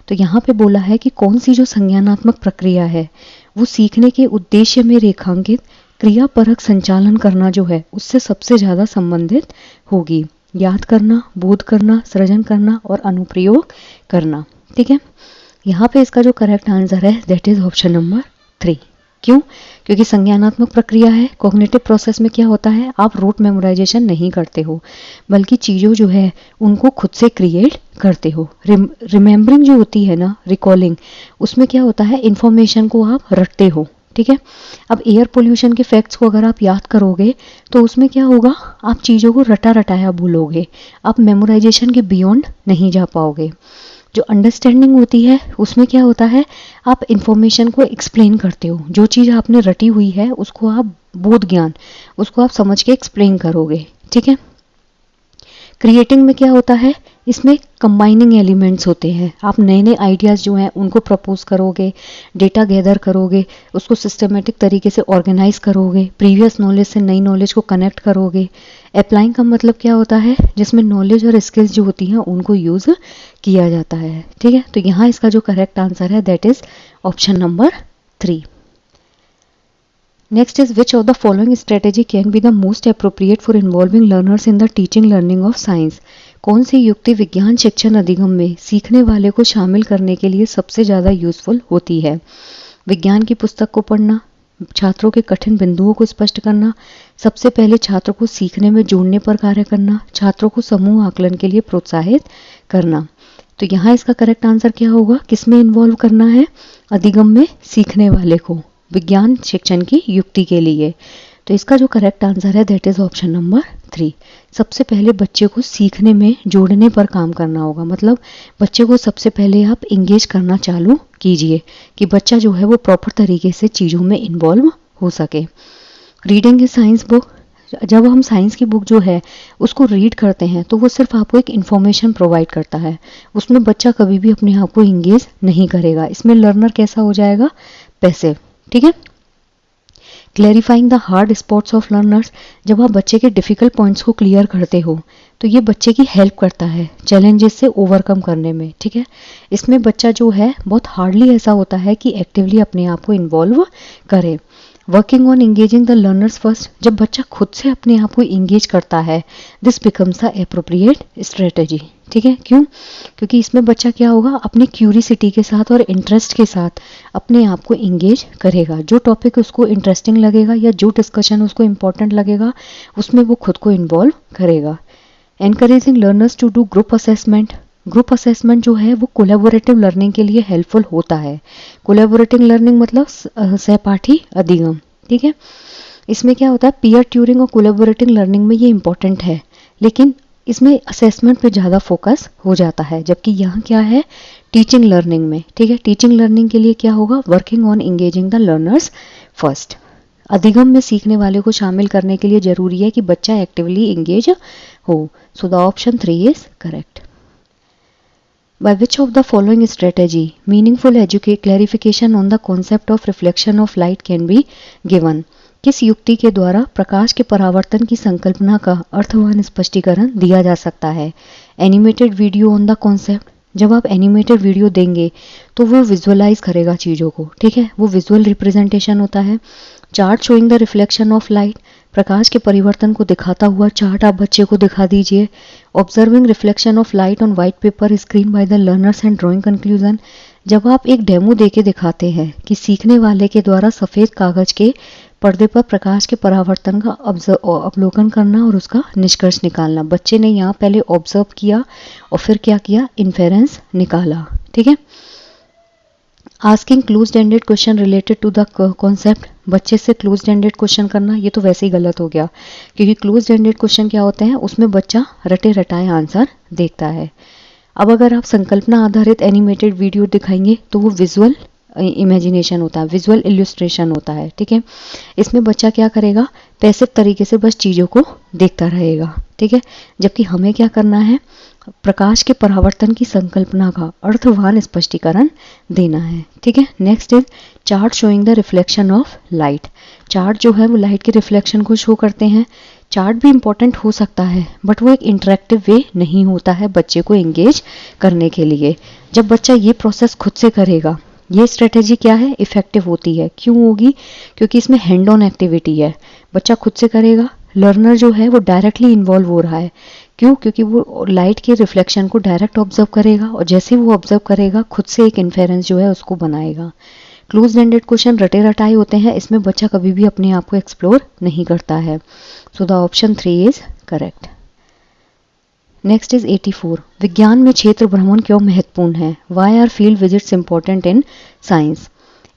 तो यहाँ पे बोला है कि कौन सी जो संज्ञानात्मक प्रक्रिया है वो सीखने के उद्देश्य में रेखांकित क्रियापरक संचालन करना जो है उससे सबसे ज़्यादा संबंधित होगी। याद करना, बोध करना, सृजन करना और अनुप्रयोग करना। ठीक है, यहाँ पे इसका जो करेक्ट आंसर है दैट इज ऑप्शन नंबर 3। क्यों, क्योंकि संज्ञानात्मक प्रक्रिया है। कॉग्निटिव प्रोसेस में क्या होता है, आप रोट मेमोराइजेशन नहीं करते हो, बल्कि चीज़ों जो है उनको खुद से क्रिएट करते हो। रिमेम्बरिंग जो होती है ना, रिकॉलिंग, उसमें क्या होता है, इंफॉर्मेशन को आप रटते हो। ठीक है, अब एयर पोल्यूशन के फैक्ट्स को अगर आप याद करोगे तो उसमें क्या होगा, आप चीज़ों को रटा रटाया भूलोगे, आप मेमोराइजेशन के बियॉन्ड नहीं जा पाओगे। जो अंडरस्टैंडिंग होती है उसमें क्या होता है, आप इंफॉर्मेशन को एक्सप्लेन करते हो, जो चीज़ आपने रटी हुई है उसको आप बोध ज्ञान, उसको आप समझ के एक्सप्लेन करोगे। ठीक है, क्रिएटिंग में क्या होता है, इसमें कंबाइनिंग एलिमेंट्स होते हैं। आप नए नए आइडियाज़ जो हैं उनको प्रपोज करोगे, डेटा गैदर करोगे, उसको सिस्टमेटिक तरीके से ऑर्गेनाइज करोगे, प्रीवियस नॉलेज से नई नॉलेज को कनेक्ट करोगे। अप्लाइंग का मतलब क्या होता है, जिसमें नॉलेज और स्किल्स जो होती हैं उनको यूज़ किया जाता है। ठीक है, तो यहाँ इसका जो करेक्ट आंसर है that is option number 3। Next is which of the following strategy can be the most appropriate for involving learners in the teaching learning of science? कौन सी युक्ति विज्ञान शिक्षण अधिगम में सीखने वाले को शामिल करने के लिए सबसे ज़्यादा यूजफुल होती है? विज्ञान की पुस्तक को पढ़ना, छात्रों के कठिन बिंदुओं को स्पष्ट करना, सबसे पहले छात्रों को सीखने में जोड़ने पर कार्य करना, छात्रों को समूह आकलन के लिए प्रोत्साहित करना। तो यहाँ इसका करेक्ट आंसर क्या होगा, किसमें इन्वॉल्व करना है, अधिगम में सीखने वाले को विज्ञान शिक्षण की युक्ति के लिए। तो इसका जो करेक्ट आंसर है दैट इज ऑप्शन नंबर 3। सबसे पहले बच्चे को सीखने में जोड़ने पर काम करना होगा, मतलब बच्चे को सबसे पहले आप इंगेज करना चालू कीजिए कि बच्चा जो है वो प्रॉपर तरीके से चीज़ों में इन्वॉल्व हो सके। रीडिंग ए साइंस बुक, जब हम साइंस की बुक जो है उसको रीड करते हैं तो वो सिर्फ आपको एक इन्फॉर्मेशन प्रोवाइड करता है, उसमें बच्चा कभी भी अपने आप को इंगेज नहीं करेगा। इसमें लर्नर कैसा हो जाएगा, पैसिव। ठीक है, clarifying the hard spots of learners, जब आप बच्चे के डिफिकल्ट पॉइंट्स को क्लियर करते हो तो ये बच्चे की हेल्प करता है चैलेंजेस से ओवरकम करने में। ठीक है, इसमें बच्चा जो है बहुत हार्डली ऐसा होता है कि एक्टिवली अपने आप को इन्वॉल्व करे। Working on engaging the learners first, जब बच्चा खुद से अपने आप को इंगेज करता है this becomes the appropriate strategy. ठीक है, क्यों, क्योंकि इसमें बच्चा क्या होगा, अपनी क्यूरिसिटी के साथ और इंटरेस्ट के साथ अपने आप को इंगेज करेगा। जो टॉपिक उसको इंटरेस्टिंग लगेगा या जो डिस्कशन उसको इम्पोर्टेंट लगेगा उसमें वो खुद को इन्वॉल्व करेगा। Encouraging learners to do group assessment, group assessment जो है वो कोलैबोरेटिव लर्निंग के लिए हेल्पफुल होता है। कोलैबोरेटिव लर्निंग मतलब सहपाठी अधिगम। ठीक है, इसमें क्या होता है, पीयर ट्यूरिंग और कोलैबोरेटिव लर्निंग में ये इंपॉर्टेंट है, लेकिन इसमें असेसमेंट पे ज़्यादा फोकस हो जाता है, जबकि यहाँ क्या है, टीचिंग लर्निंग में। ठीक है, टीचिंग लर्निंग के लिए क्या होगा, working on engaging the learners first. अधिगम में सीखने वाले को शामिल करने के लिए जरूरी है कि बच्चा एक्टिवली इंगेज हो। सो the option 3 is correct. By which of the following strategy meaningful clarification on the concept of reflection of light can be given? किस युक्ति के द्वारा प्रकाश के परावर्तन की संकल्पना का अर्थवान स्पष्टीकरण दिया जा सकता है? Animated video on the concept, जब आप एनिमेटेड वीडियो देंगे तो वो विजुअलाइज करेगा चीज़ों को। ठीक है, वो विजुअल रिप्रेजेंटेशन होता है। Chart showing the reflection of light, प्रकाश के परिवर्तन को दिखाता हुआ चार्ट आप बच्चे को दिखा दीजिए। Observing reflection of light on white paper screen by the learners and drawing conclusion, जब आप एक डेमो देके दिखाते हैं कि सीखने वाले के द्वारा सफ़ेद कागज के पर्दे पर प्रकाश के परावर्तन का अवलोकन करना और उसका निष्कर्ष निकालना। बच्चे ने यहाँ पहले ऑब्जर्व किया और फिर क्या किया, इन्फेरेंस निकाला। ठीक है, asking closed ended question related to the concept, बच्चे से क्लोज्ड एंडेड क्वेश्चन करना, ये तो वैसे ही गलत हो गया, क्योंकि क्लोज्ड एंडेड क्वेश्चन क्या होते हैं, उसमें बच्चा रटे रटाए आंसर देखता है। अब अगर आप संकल्पना आधारित एनिमेटेड वीडियो दिखाएंगे तो वो विजुअल इमेजिनेशन होता है, विजुअल इल्यूस्ट्रेशन होता है। ठीक है, इसमें बच्चा क्या करेगा, पैसिव तरीके से बस चीज़ों को देखता रहेगा। ठीक है, जबकि हमें क्या करना है, प्रकाश के परावर्तन की संकल्पना का अर्थवान स्पष्टीकरण देना है। ठीक है, next is chart showing the reflection of light, chart जो है वो लाइट के रिफ्लेक्शन को शो करते हैं। चार्ट भी इंपॉर्टेंट हो सकता है बट वो एक इंटरेक्टिव वे नहीं होता है बच्चे को एंगेज करने के लिए। जब बच्चा ये प्रोसेस खुद से करेगा, ये स्ट्रेटेजी क्या है, इफेक्टिव होती है। क्यों होगी, क्योंकि इसमें हैंड ऑन एक्टिविटी है, बच्चा खुद से करेगा, लर्नर जो है वो डायरेक्टली इन्वॉल्व हो रहा है। क्यों, क्योंकि वो लाइट के रिफ्लेक्शन को डायरेक्ट ऑब्जर्व करेगा और जैसे वो ऑब्जर्व करेगा खुद से एक इन्फेरेंस जो है उसको बनाएगा। क्लोज एंडेड क्वेश्चन रटे रटाए होते हैं, इसमें बच्चा कभी भी अपने आप को एक्सप्लोर नहीं करता है। So the option 3 is correct. Next is 84, विज्ञान में क्षेत्र भ्रमण क्यों महत्वपूर्ण है? Why are field visits important in science?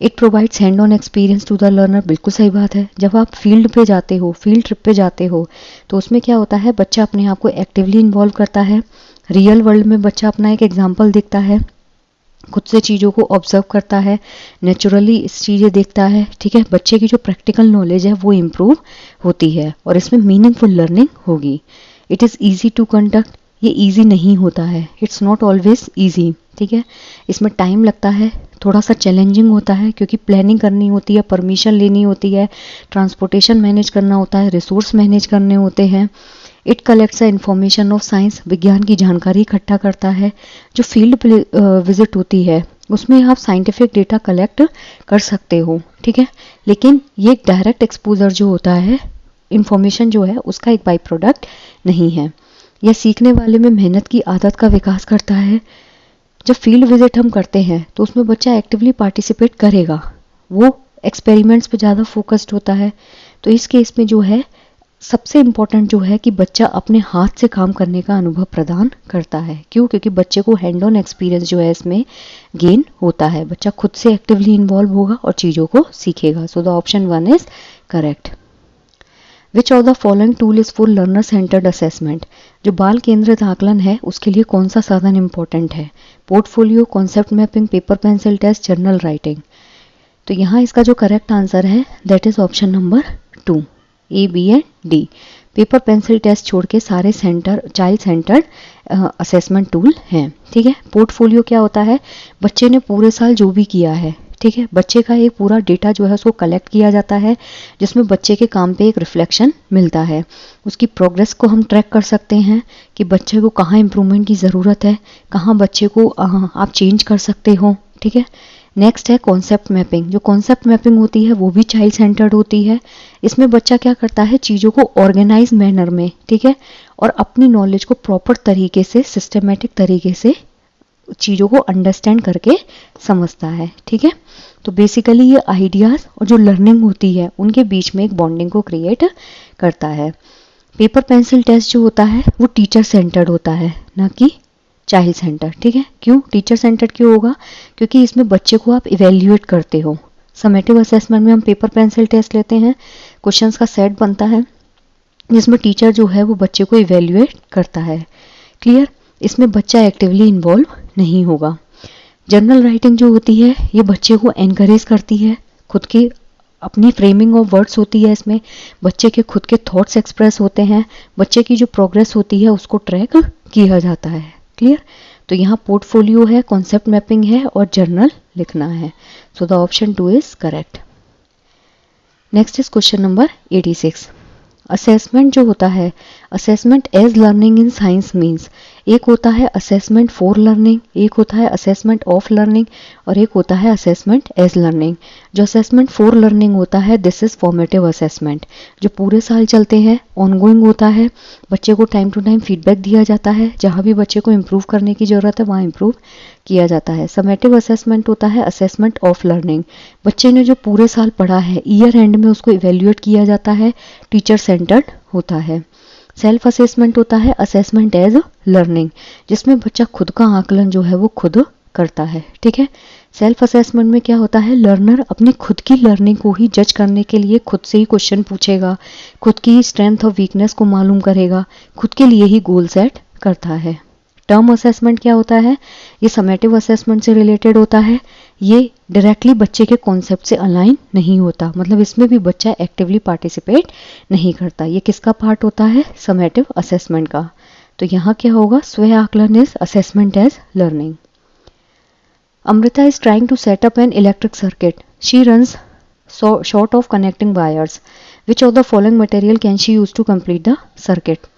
It provides hand on experience to the learner, बिल्कुल सही बात है। जब आप फील्ड पे जाते हो, फील्ड ट्रिप पे जाते हो, तो उसमें क्या होता है, बच्चा अपने आप को एक्टिवली इन्वॉल्व करता है। रियल वर्ल्ड में बच्चा अपना एक एग्जाम्पल देखता है, खुद से चीज़ों को ऑब्जर्व करता है, नेचुरली इस चीज़ें देखता है। ठीक है, बच्चे की जो प्रैक्टिकल नॉलेज है वो इम्प्रूव होती है और इसमें मीनिंगफुल लर्निंग होगी। It is easy to conduct, ये ईजी नहीं होता है, इट्स नॉट ऑलवेज ईजी, ठीक है। इसमें टाइम लगता है, थोड़ा सा चैलेंजिंग होता है क्योंकि प्लानिंग करनी होती है, परमिशन लेनी होती है, ट्रांसपोर्टेशन मैनेज करना होता है, रिसोर्स मैनेज करने होते हैं। It collects the information of science, विज्ञान की जानकारी इकट्ठा करता है। जो फील्ड विजिट होती है उसमें आप साइंटिफिक डेटा कलेक्ट कर सकते हो, ठीक है, लेकिन ये डायरेक्ट एक्सपोजर जो होता है इंफॉर्मेशन जो है उसका एक बाई प्रोडक्ट नहीं है। यह सीखने वाले में मेहनत की आदत का विकास करता है। जब फील्ड विजिट हम करते हैं तो उसमें बच्चा एक्टिवली पार्टिसिपेट करेगा, वो एक्सपेरिमेंट्स पे ज़्यादा फोकस्ड होता है। तो इस केस में जो है सबसे इम्पॉर्टेंट जो है कि बच्चा अपने हाथ से काम करने का अनुभव प्रदान करता है। क्यों? क्योंकि बच्चे को हैंड ऑन एक्सपीरियंस जो है इसमें गेन होता है, बच्चा खुद से एक्टिवली इन्वॉल्व होगा और चीज़ों को सीखेगा। सो the option 1 is correct. Which of the following tool is for learner centred assessment? जो बाल केंद्रित आकलन है उसके लिए कौन सा साधन इंपॉर्टेंट है? Portfolio, concept mapping, paper pencil test, journal writing. तो यहाँ इसका जो करेक्ट आंसर है that is option number 2, A, B and D. Paper pencil test छोड़ के सारे चाइल्ड सेंटर्ड असेसमेंट टूल हैं, ठीक है। पोर्टफोलियो क्या होता है? बच्चे ने पूरे साल जो भी किया है, ठीक है, बच्चे का एक पूरा डेटा जो है उसको कलेक्ट किया जाता है, जिसमें बच्चे के काम पे एक रिफ्लेक्शन मिलता है। उसकी प्रोग्रेस को हम ट्रैक कर सकते हैं कि बच्चे को कहाँ इम्प्रूवमेंट की ज़रूरत है, कहाँ बच्चे को आप चेंज कर सकते हो, ठीक है। नेक्स्ट है कॉन्सेप्ट मैपिंग। जो कॉन्सेप्ट मैपिंग होती है वो भी चाइल्ड सेंटर्ड होती है। इसमें बच्चा क्या करता है, चीज़ों को ऑर्गेनाइज मैनर में, ठीक है, और अपनी नॉलेज को प्रॉपर तरीके से, सिस्टमेटिक तरीके से चीज़ों को अंडरस्टैंड करके समझता है, ठीक है। तो बेसिकली ये आइडियाज़ और जो लर्निंग होती है उनके बीच में एक बॉन्डिंग को क्रिएट करता है। पेपर पेंसिल टेस्ट जो होता है वो टीचर सेंटर्ड होता है, ना कि चाइल्ड सेंटर, ठीक है। क्यों टीचर सेंटर्ड क्यों होगा? क्योंकि इसमें बच्चे को आप इवेल्युएट करते हो। समेटिव असेसमेंट में हम पेपर पेंसिल टेस्ट लेते हैं, क्वेश्चंस का सेट बनता है जिसमें टीचर जो है वो बच्चे को इवेल्युएट करता है, क्लियर। इसमें बच्चा एक्टिवली इन्वॉल्व नहीं होगा। जर्नल राइटिंग जो होती है ये बच्चे को एनकरेज करती है, खुद की अपनी फ्रेमिंग ऑफ वर्ड्स होती है, इसमें बच्चे के खुद के थॉट्स एक्सप्रेस होते हैं, बच्चे की जो प्रोग्रेस होती है उसको ट्रैक किया जाता है, क्लियर। तो यहाँ पोर्टफोलियो है, कॉन्सेप्ट मैपिंग है और जर्नल लिखना है। So the option 2 is correct. Next is question number 86। Assessment जो होता है, assessment as learning in science means, एक होता है असेसमेंट फॉर लर्निंग, एक होता है असेसमेंट ऑफ लर्निंग और एक होता है असेसमेंट एज लर्निंग। जो असेसमेंट फॉर लर्निंग होता है दिस इज फॉर्मेटिव असेसमेंट, जो पूरे साल चलते हैं, ऑनगोइंग होता है, बच्चे को टाइम टू टाइम फीडबैक दिया जाता है, जहाँ भी बच्चे को इम्प्रूव करने की ज़रूरत है वहाँ इम्प्रूव किया जाता है। समेटिव असेसमेंट होता है असेसमेंट ऑफ लर्निंग, बच्चे ने जो पूरे साल पढ़ा है ईयर एंड में उसको इवेल्युएट किया जाता है, टीचर सेंटर्ड होता है। सेल्फ असेसमेंट होता है असेसमेंट एज लर्निंग, जिसमें बच्चा खुद का आकलन जो है वो खुद करता है, ठीक है। सेल्फ असेसमेंट में क्या होता है, लर्नर अपनी खुद की लर्निंग को ही जज करने के लिए खुद से ही क्वेश्चन पूछेगा, खुद की स्ट्रेंथ और वीकनेस को मालूम करेगा, खुद के लिए ही गोल सेट करता है। टर्म असेसमेंट क्या होता है, ये समेटिव असेसमेंट से रिलेटेड होता है, ये डायरेक्टली बच्चे के कॉन्सेप्ट से अलाइन नहीं होता, मतलब इसमें भी बच्चा एक्टिवली पार्टिसिपेट नहीं करता। ये किसका पार्ट होता है, समेटिव असेसमेंट का। तो यहाँ क्या होगा, स्वयं आकलन is assessment as learning. Amrita is trying to set up an electric circuit, she runs short of connecting wires, which of the following material can she use to complete the circuit?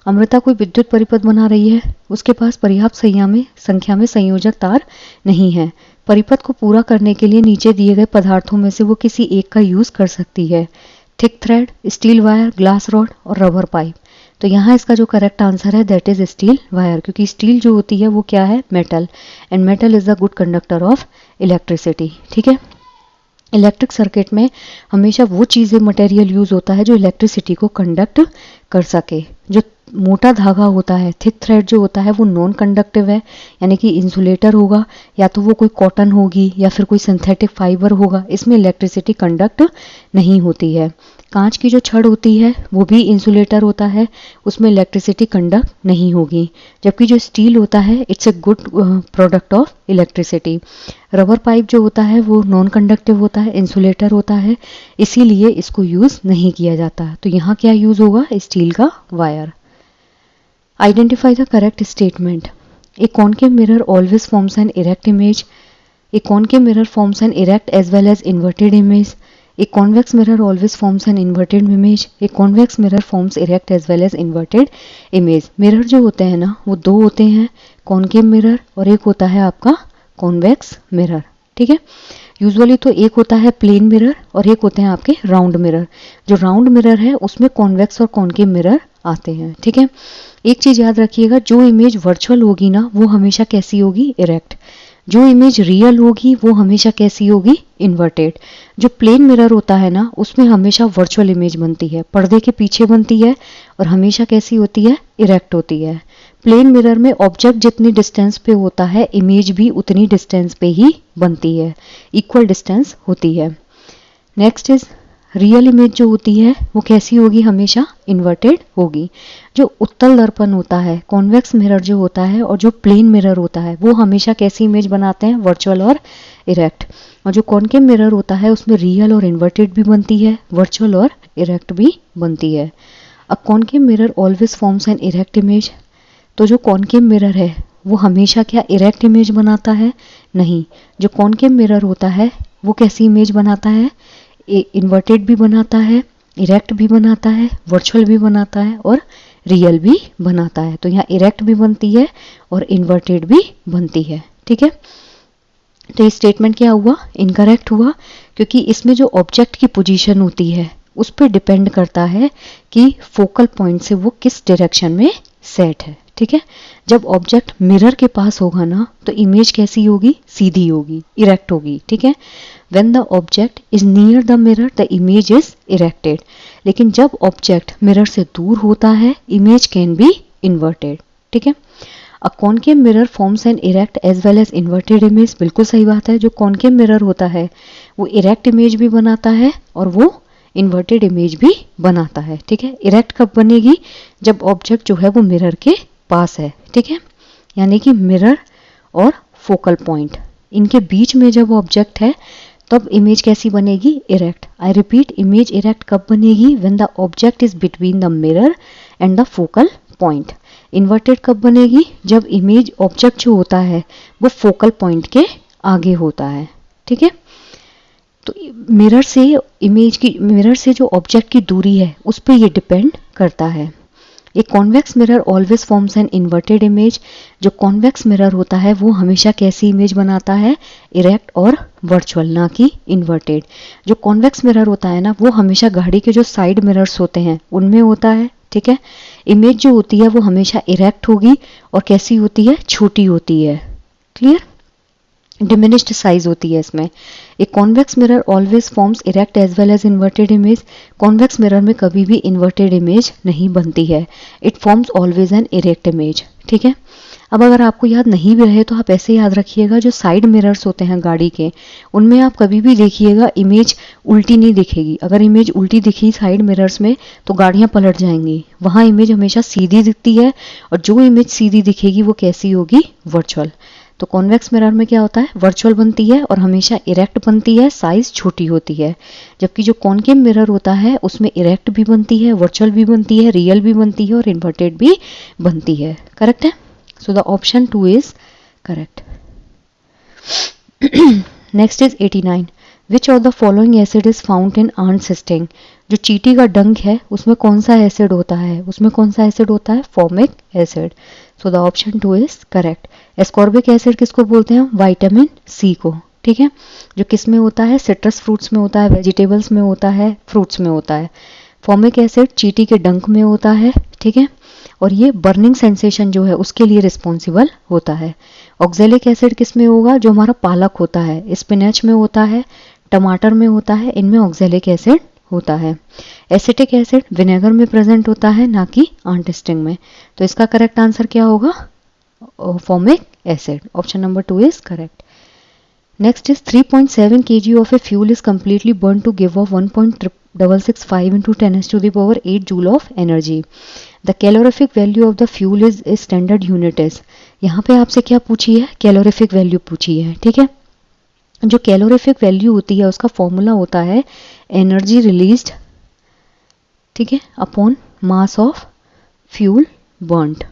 Amrita कोई विद्युत परिपथ बना रही है, उसके पास पर्याप्त संख्या में संयोजक तार नहीं है। परिपथ को पूरा करने के लिए नीचे दिए गए पदार्थों में से वो किसी एक का यूज कर सकती है, thick thread, steel wire, glass rod और रबर पाइप। तो यहाँ इसका जो करेक्ट आंसर है दैट इज स्टील वायर, क्योंकि स्टील जो होती है वो क्या है, metal, and metal is the good conductor of electricity, ठीक है। इलेक्ट्रिक सर्किट में हमेशा वो चीज़ें मटेरियल यूज होता है जो इलेक्ट्रिसिटी को कंडक्ट कर सके। जो मोटा धागा होता है, थिक थ्रेड जो होता है वो नॉन कंडक्टिव है, यानी कि इंसुलेटर होगा, या तो वो कोई कॉटन होगी या फिर कोई सिंथेटिक फाइबर होगा, इसमें इलेक्ट्रिसिटी कंडक्ट नहीं होती है। कांच की जो छड़ होती है वो भी इंसुलेटर होता है, उसमें इलेक्ट्रिसिटी कंडक्ट नहीं होगी। जबकि जो स्टील होता है it's a good product of electricity. Rubber pipe जो होता है वो नॉन कंडक्टिव होता है, इंसुलेटर होता है, इसीलिए इसको यूज़ नहीं किया जाता। तो यहाँ क्या यूज़ होगा, स्टील का wire. Identify the correct statement. A concave mirror always forms an erect image. A concave mirror forms an erect as well as inverted image. A convex mirror always forms an inverted image. A convex mirror forms erect as well as inverted image. Mirror जो होते हैं ना वो दो होते हैं, concave mirror और एक होता है आपका कॉन्वेक्स मिरर. ठीक है, यूजुअली तो एक होता है प्लेन मिरर और एक होते हैं आपके राउंड मिरर. जो राउंड मिरर है उसमें कॉन्वेक्स और कॉनकेव मिरर आते हैं. ठीक है, एक चीज याद रखिएगा, जो इमेज वर्चुअल होगी ना वो हमेशा कैसी होगी, इरेक्ट. जो इमेज रियल होगी वो हमेशा कैसी होगी, इन्वर्टेड. जो प्लेन मिरर होता है ना उसमें हमेशा वर्चुअल इमेज बनती है, पर्दे के पीछे बनती है और हमेशा कैसी होती है, इरेक्ट होती है. प्लेन मिरर में ऑब्जेक्ट जितनी डिस्टेंस पे होता है इमेज भी उतनी डिस्टेंस पे ही बनती है, इक्वल डिस्टेंस होती है. नेक्स्ट इज रियल इमेज जो होती है वो कैसी होगी, हमेशा इन्वर्टेड होगी. जो उत्तल दर्पण होता है, कॉन्वेक्स मिरर जो होता है और जो प्लेन मिरर होता है वो हमेशा कैसी इमेज बनाते हैं, वर्चुअल और इरेक्ट. और जो कॉनकेव मिरर होता है उसमें रियल और इन्वर्टेड भी बनती है, वर्चुअल और इरेक्ट भी बनती है. A concave mirror always forms an erect image. तो जो कॉनकेव मिरर है वो हमेशा क्या इरेक्ट इमेज बनाता है, नहीं. जो कॉनकेव मिरर होता है वो कैसी इमेज बनाता है, इन्वर्टेड भी बनाता है, इरेक्ट भी बनाता है, वर्चुअल भी बनाता है और रियल भी बनाता है. तो यहाँ इरेक्ट भी बनती है और इन्वर्टेड भी बनती है. ठीक है, तो ये स्टेटमेंट क्या हुआ, इनकरेक्ट हुआ, क्योंकि इसमें जो ऑब्जेक्ट की पोजीशन होती है उस पर डिपेंड करता है कि फोकल पॉइंट से वो किस डायरेक्शन में सेट है. ठीक है, जब ऑब्जेक्ट मिरर के पास होगा ना तो इमेज कैसी होगी, सीधी होगी, इरेक्ट होगी. ठीक है, when the object is near the mirror the image is erected. लेकिन जब ऑब्जेक्ट मिरर से दूर होता है इमेज कैन बी इन्वर्टेड. ठीक है, a concave mirror forms an erect as well as inverted image. बिल्कुल सही बात है, जो कॉनकेव मिरर होता है वो इरेक्ट इमेज भी बनाता है और वो इन्वर्टेड इमेज भी बनाता है. ठीक है, इरेक्ट कब बनेगी, जब ऑब्जेक्ट जो है वो मिरर के पास है. ठीक है, यानी कि मिरर और फोकल पॉइंट इनके बीच में जब ऑब्जेक्ट है तब इमेज कैसी बनेगी, erect. I repeat, image erect कब बनेगी, when the object is between the mirror and the focal point. Inverted कब बनेगी, जब इमेज ऑब्जेक्ट जो होता है वो फोकल पॉइंट के आगे होता है. ठीक है, तो मिरर से जो ऑब्जेक्ट की दूरी है उस पर ये डिपेंड करता है. एक convex mirror always forms an inverted image. जो कॉन्वेक्स मिरर होता है वो हमेशा कैसी इमेज बनाता है, इरेक्ट और वर्चुअल, ना कि इन्वर्टेड. जो कॉन्वेक्स मिरर होता है ना वो हमेशा गाड़ी के जो साइड मिरर्स होते हैं उनमें होता है. ठीक है, इमेज जो होती है वो हमेशा इरेक्ट होगी और कैसी होती है, छोटी होती है. क्लियर, डिमिनिश्ड साइज होती है इसमें. एक convex mirror always forms erect as well as inverted image. Convex mirror में कभी भी इन्वर्टेड इमेज नहीं बनती है, it forms always an erect image. ठीक है, अब अगर आपको याद नहीं भी रहे तो आप ऐसे याद रखिएगा, जो साइड मिरर्स होते हैं गाड़ी के उनमें आप कभी भी देखिएगा इमेज उल्टी नहीं दिखेगी. अगर इमेज उल्टी दिखी साइड मिरर्स में तो गाड़ियां पलट जाएंगी. वहां इमेज हमेशा सीधी दिखती है और जो इमेज सीधी दिखेगी वो कैसी होगी, वर्चुअल. तो कॉन्वेक्स मिरर में क्या होता है, वर्चुअल बनती है और हमेशा इरेक्ट बनती है, साइज छोटी होती है. जबकि जो कॉनकेव मिरर होता है उसमें इरेक्ट भी बनती है, वर्चुअल भी बनती है, रियल भी बनती है और इन्वर्टेड भी बनती है. करेक्ट है, so the option 2 is correct. Next is 89. Which of the following acid is found in ants sting. जो चींटी का डंक है उसमें कौन सा एसिड होता है, उसमें कौन सा एसिड होता है, formic acid. So the option 2 is correct. Ascorbic acid किसको बोलते हैं, विटामिन सी को. ठीक है, जो किस में होता है, सिट्रस फ्रूट्स में होता है, वेजिटेबल्स में होता है, फ्रूट्स में होता है. फॉर्मिक एसिड चींटी के डंक में होता है. ठीक है, और ये बर्निंग सेंसेशन जो है उसके लिए रिस्पॉन्सिबल होता है. ऑक्जेलिक एसिड किस में होगा, जो हमारा पालक होता है, स्पिनच में होता है, टमाटर में होता है, इनमें ऑक्जेलिक एसिड होता है. एसिटिक एसिड विनेगर में प्रेजेंट होता है, ना कि आंट स्टिंग में. तो इसका करेक्ट आंसर क्या होगा, formic acid. Option number 2 is correct. Next is 3.7 kg of a fuel is completely burned to give off 1.665 into 10⁸ joule of energy. The calorific value of the fuel is standard unit is. यहाँ पे आपसे क्या पूछी है, calorific value पूछी है. ठीक है, जो कैलोरिफिक वैल्यू होती है उसका फॉर्मूला होता है एनर्जी रिलीज्ड, ठीक है, upon mass of fuel burned.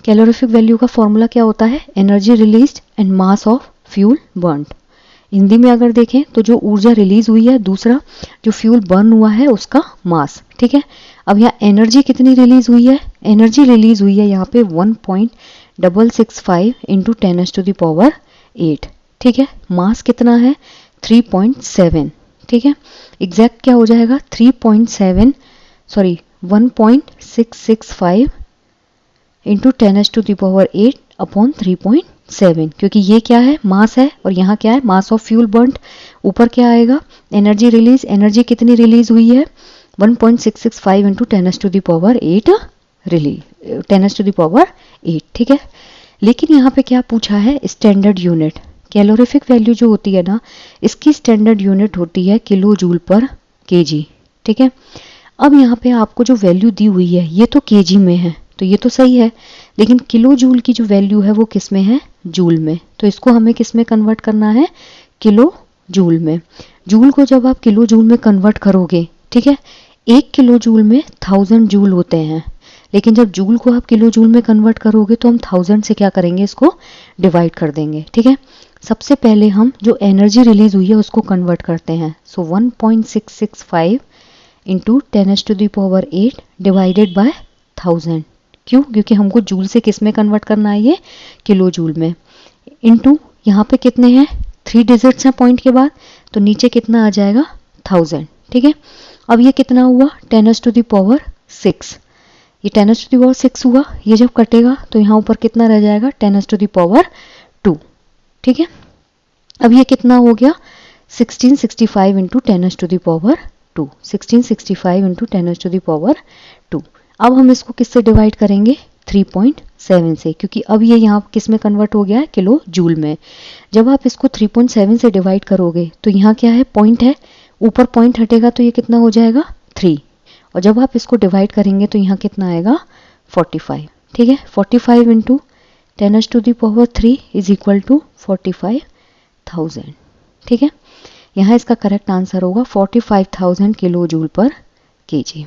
Calorific value का फॉर्मूला क्या होता है? Energy released and mass of fuel burned. Hindi में अगर देखें तो जो ऊर्जा रिलीज हुई है, दूसरा जो फ्यूल बर्न हुआ है उसका मास। ठीक है, अब यहाँ एनर्जी कितनी रिलीज हुई है? एनर्जी रिलीज हुई है यहाँ पे 1.665 इंटू 10⁸8। ठीक है, मास कितना है? 3.7। ठीक है, एग्जैक्ट क्या हो जाएगा? 1.665 इंटू 10⁸8 अपॉन 3.7, क्योंकि ये क्या है? मास है, और यहाँ क्या है? Mass of fuel burned. ऊपर क्या आएगा? Energy release. एनर्जी कितनी रिलीज हुई है? 1.665 इंटू 10⁸8 रिलीज 10⁸8। ठीक है, लेकिन यहाँ पे क्या पूछा है? Standard unit. कैलोरीफिक वैल्यू जो होती है ना, इसकी स्टैंडर्ड यूनिट होती है किलो जूल पर केजी। ठीक है, अब यहाँ पे आपको जो वैल्यू दी हुई है ये तो केजी में है, तो ये तो सही है, लेकिन किलो जूल की जो वैल्यू है वो किस में है? जूल में। तो इसको हमें किस में कन्वर्ट करना है? किलो जूल में। जूल को जब आप किलो जूल में कन्वर्ट करोगे, ठीक है, 1 किलो जूल में 1000 जूल होते हैं, लेकिन जब जूल को आप किलो जूल में कन्वर्ट करोगे तो हम 1000 से क्या करेंगे? इसको डिवाइड कर देंगे। ठीक है, सबसे पहले हम जो एनर्जी रिलीज हुई है उसको कन्वर्ट करते हैं। सो 1.665 इंटू 10⁸8 डिवाइडेड बाय 1000। क्यों? क्योंकि हमको जूल से किस में कन्वर्ट करना है? ये किलो जूल में। इंटू यहाँ पे कितने हैं? 3 डिजिट्स हैं पॉइंट के बाद, तो नीचे कितना आ जाएगा? 1000। ठीक है, अब ये कितना हुआ? 10⁶। ये 10⁶ हुआ, ये जब कटेगा तो यहाँ ऊपर कितना रह जाएगा? 10⁻²। ठीक है, अब ये कितना हो गया? 1665 इंटू 10⁻²। 1665 इंटू 10⁻²। अब हम इसको किससे डिवाइड करेंगे? 3.7 से, क्योंकि अब ये यहाँ किस में कन्वर्ट हो गया है? किलो जूल में। जब आप इसको 3.7 से डिवाइड करोगे तो यहाँ क्या है? पॉइंट है, ऊपर पॉइंट हटेगा तो ये कितना हो जाएगा? 3। और जब आप इसको डिवाइड करेंगे तो यहाँ कितना आएगा? 45। ठीक है, 45 इंटू 10⁻³ इज इक्वल टू 45,000। ठीक है, यहाँ इसका करेक्ट आंसर होगा 45,000 किलो जूल पर KG.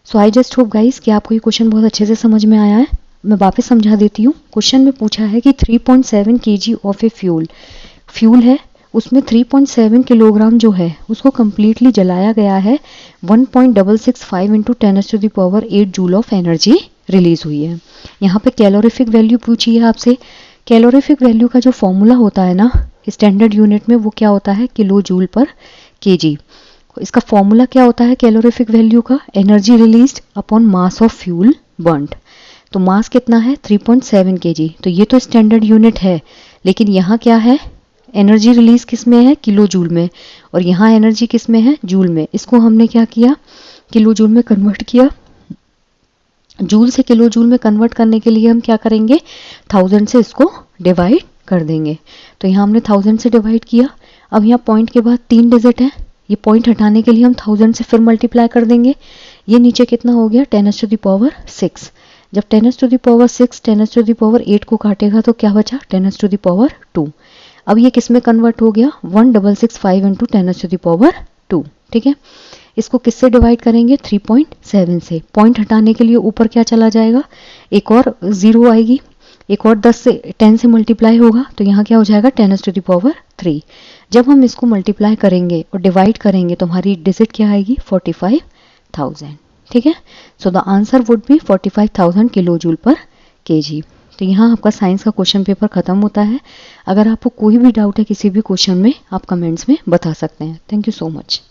So I just hope guys कि आपको ये क्वेश्चन बहुत अच्छे से समझ में आया है। मैं वापस समझा देती हूँ। क्वेश्चन में पूछा है कि 3.7 kg ऑफ ए फ्यूल है, उसमें 3.7 किलोग्राम जो है उसको कम्प्लीटली जलाया गया है, 1.665 into 10⁸8 joule of energy release हुई है। यहाँ पे कैलोरीफिक वैल्यू पूछी है आपसे। कैलोरीफिक वैल्यू का जो फॉर्मूला होता है ना स्टैंडर्ड यूनिट में, वो क्या होता है? किलो जूल पर केजी। इसका फॉर्मूला क्या होता है कैलोरीफिक वैल्यू का? Energy released upon mass of fuel burned. तो मास कितना है? 3.7 kg। तो ये तो स्टैंडर्ड यूनिट है, लेकिन यहाँ क्या है? एनर्जी रिलीज किस में है? किलो जूल में। और यहाँ एनर्जी किस में है? जूल में। इसको हमने क्या किया? किलो जूल में कन्वर्ट किया। जूल से किलो जूल में कन्वर्ट करने के लिए हम क्या करेंगे? 1000 से इसको डिवाइड कर देंगे। तो यहाँ हमने 1000 से डिवाइड किया। अब यहाँ पॉइंट के बाद 3 डिजिट है, ये पॉइंट हटाने के लिए हम 1000 से फिर मल्टीप्लाई कर देंगे। ये नीचे कितना हो गया? 10⁻6। जब 10⁻6 10⁻8 को काटेगा तो क्या बचा? 10⁻²। अब ये किस में कन्वर्ट हो गया? 1.665 इंटू 10⁻²। ठीक है, इसको किससे डिवाइड करेंगे? 3.7 से। पॉइंट हटाने के लिए ऊपर क्या चला जाएगा? एक और 0 आएगी, एक और 10 से मल्टीप्लाई होगा, तो यहाँ क्या हो जाएगा? 10⁻3। जब हम इसको मल्टीप्लाई करेंगे और डिवाइड करेंगे तो हमारी डिजिट क्या आएगी? 45,000। ठीक है, so the answer would be 45,000 kilo joule पर केजी। तो यहाँ आपका साइंस का क्वेश्चन पेपर खत्म होता है। अगर आपको कोई भी डाउट है किसी भी क्वेश्चन में, आप कमेंट्स में बता सकते हैं। Thank you so much.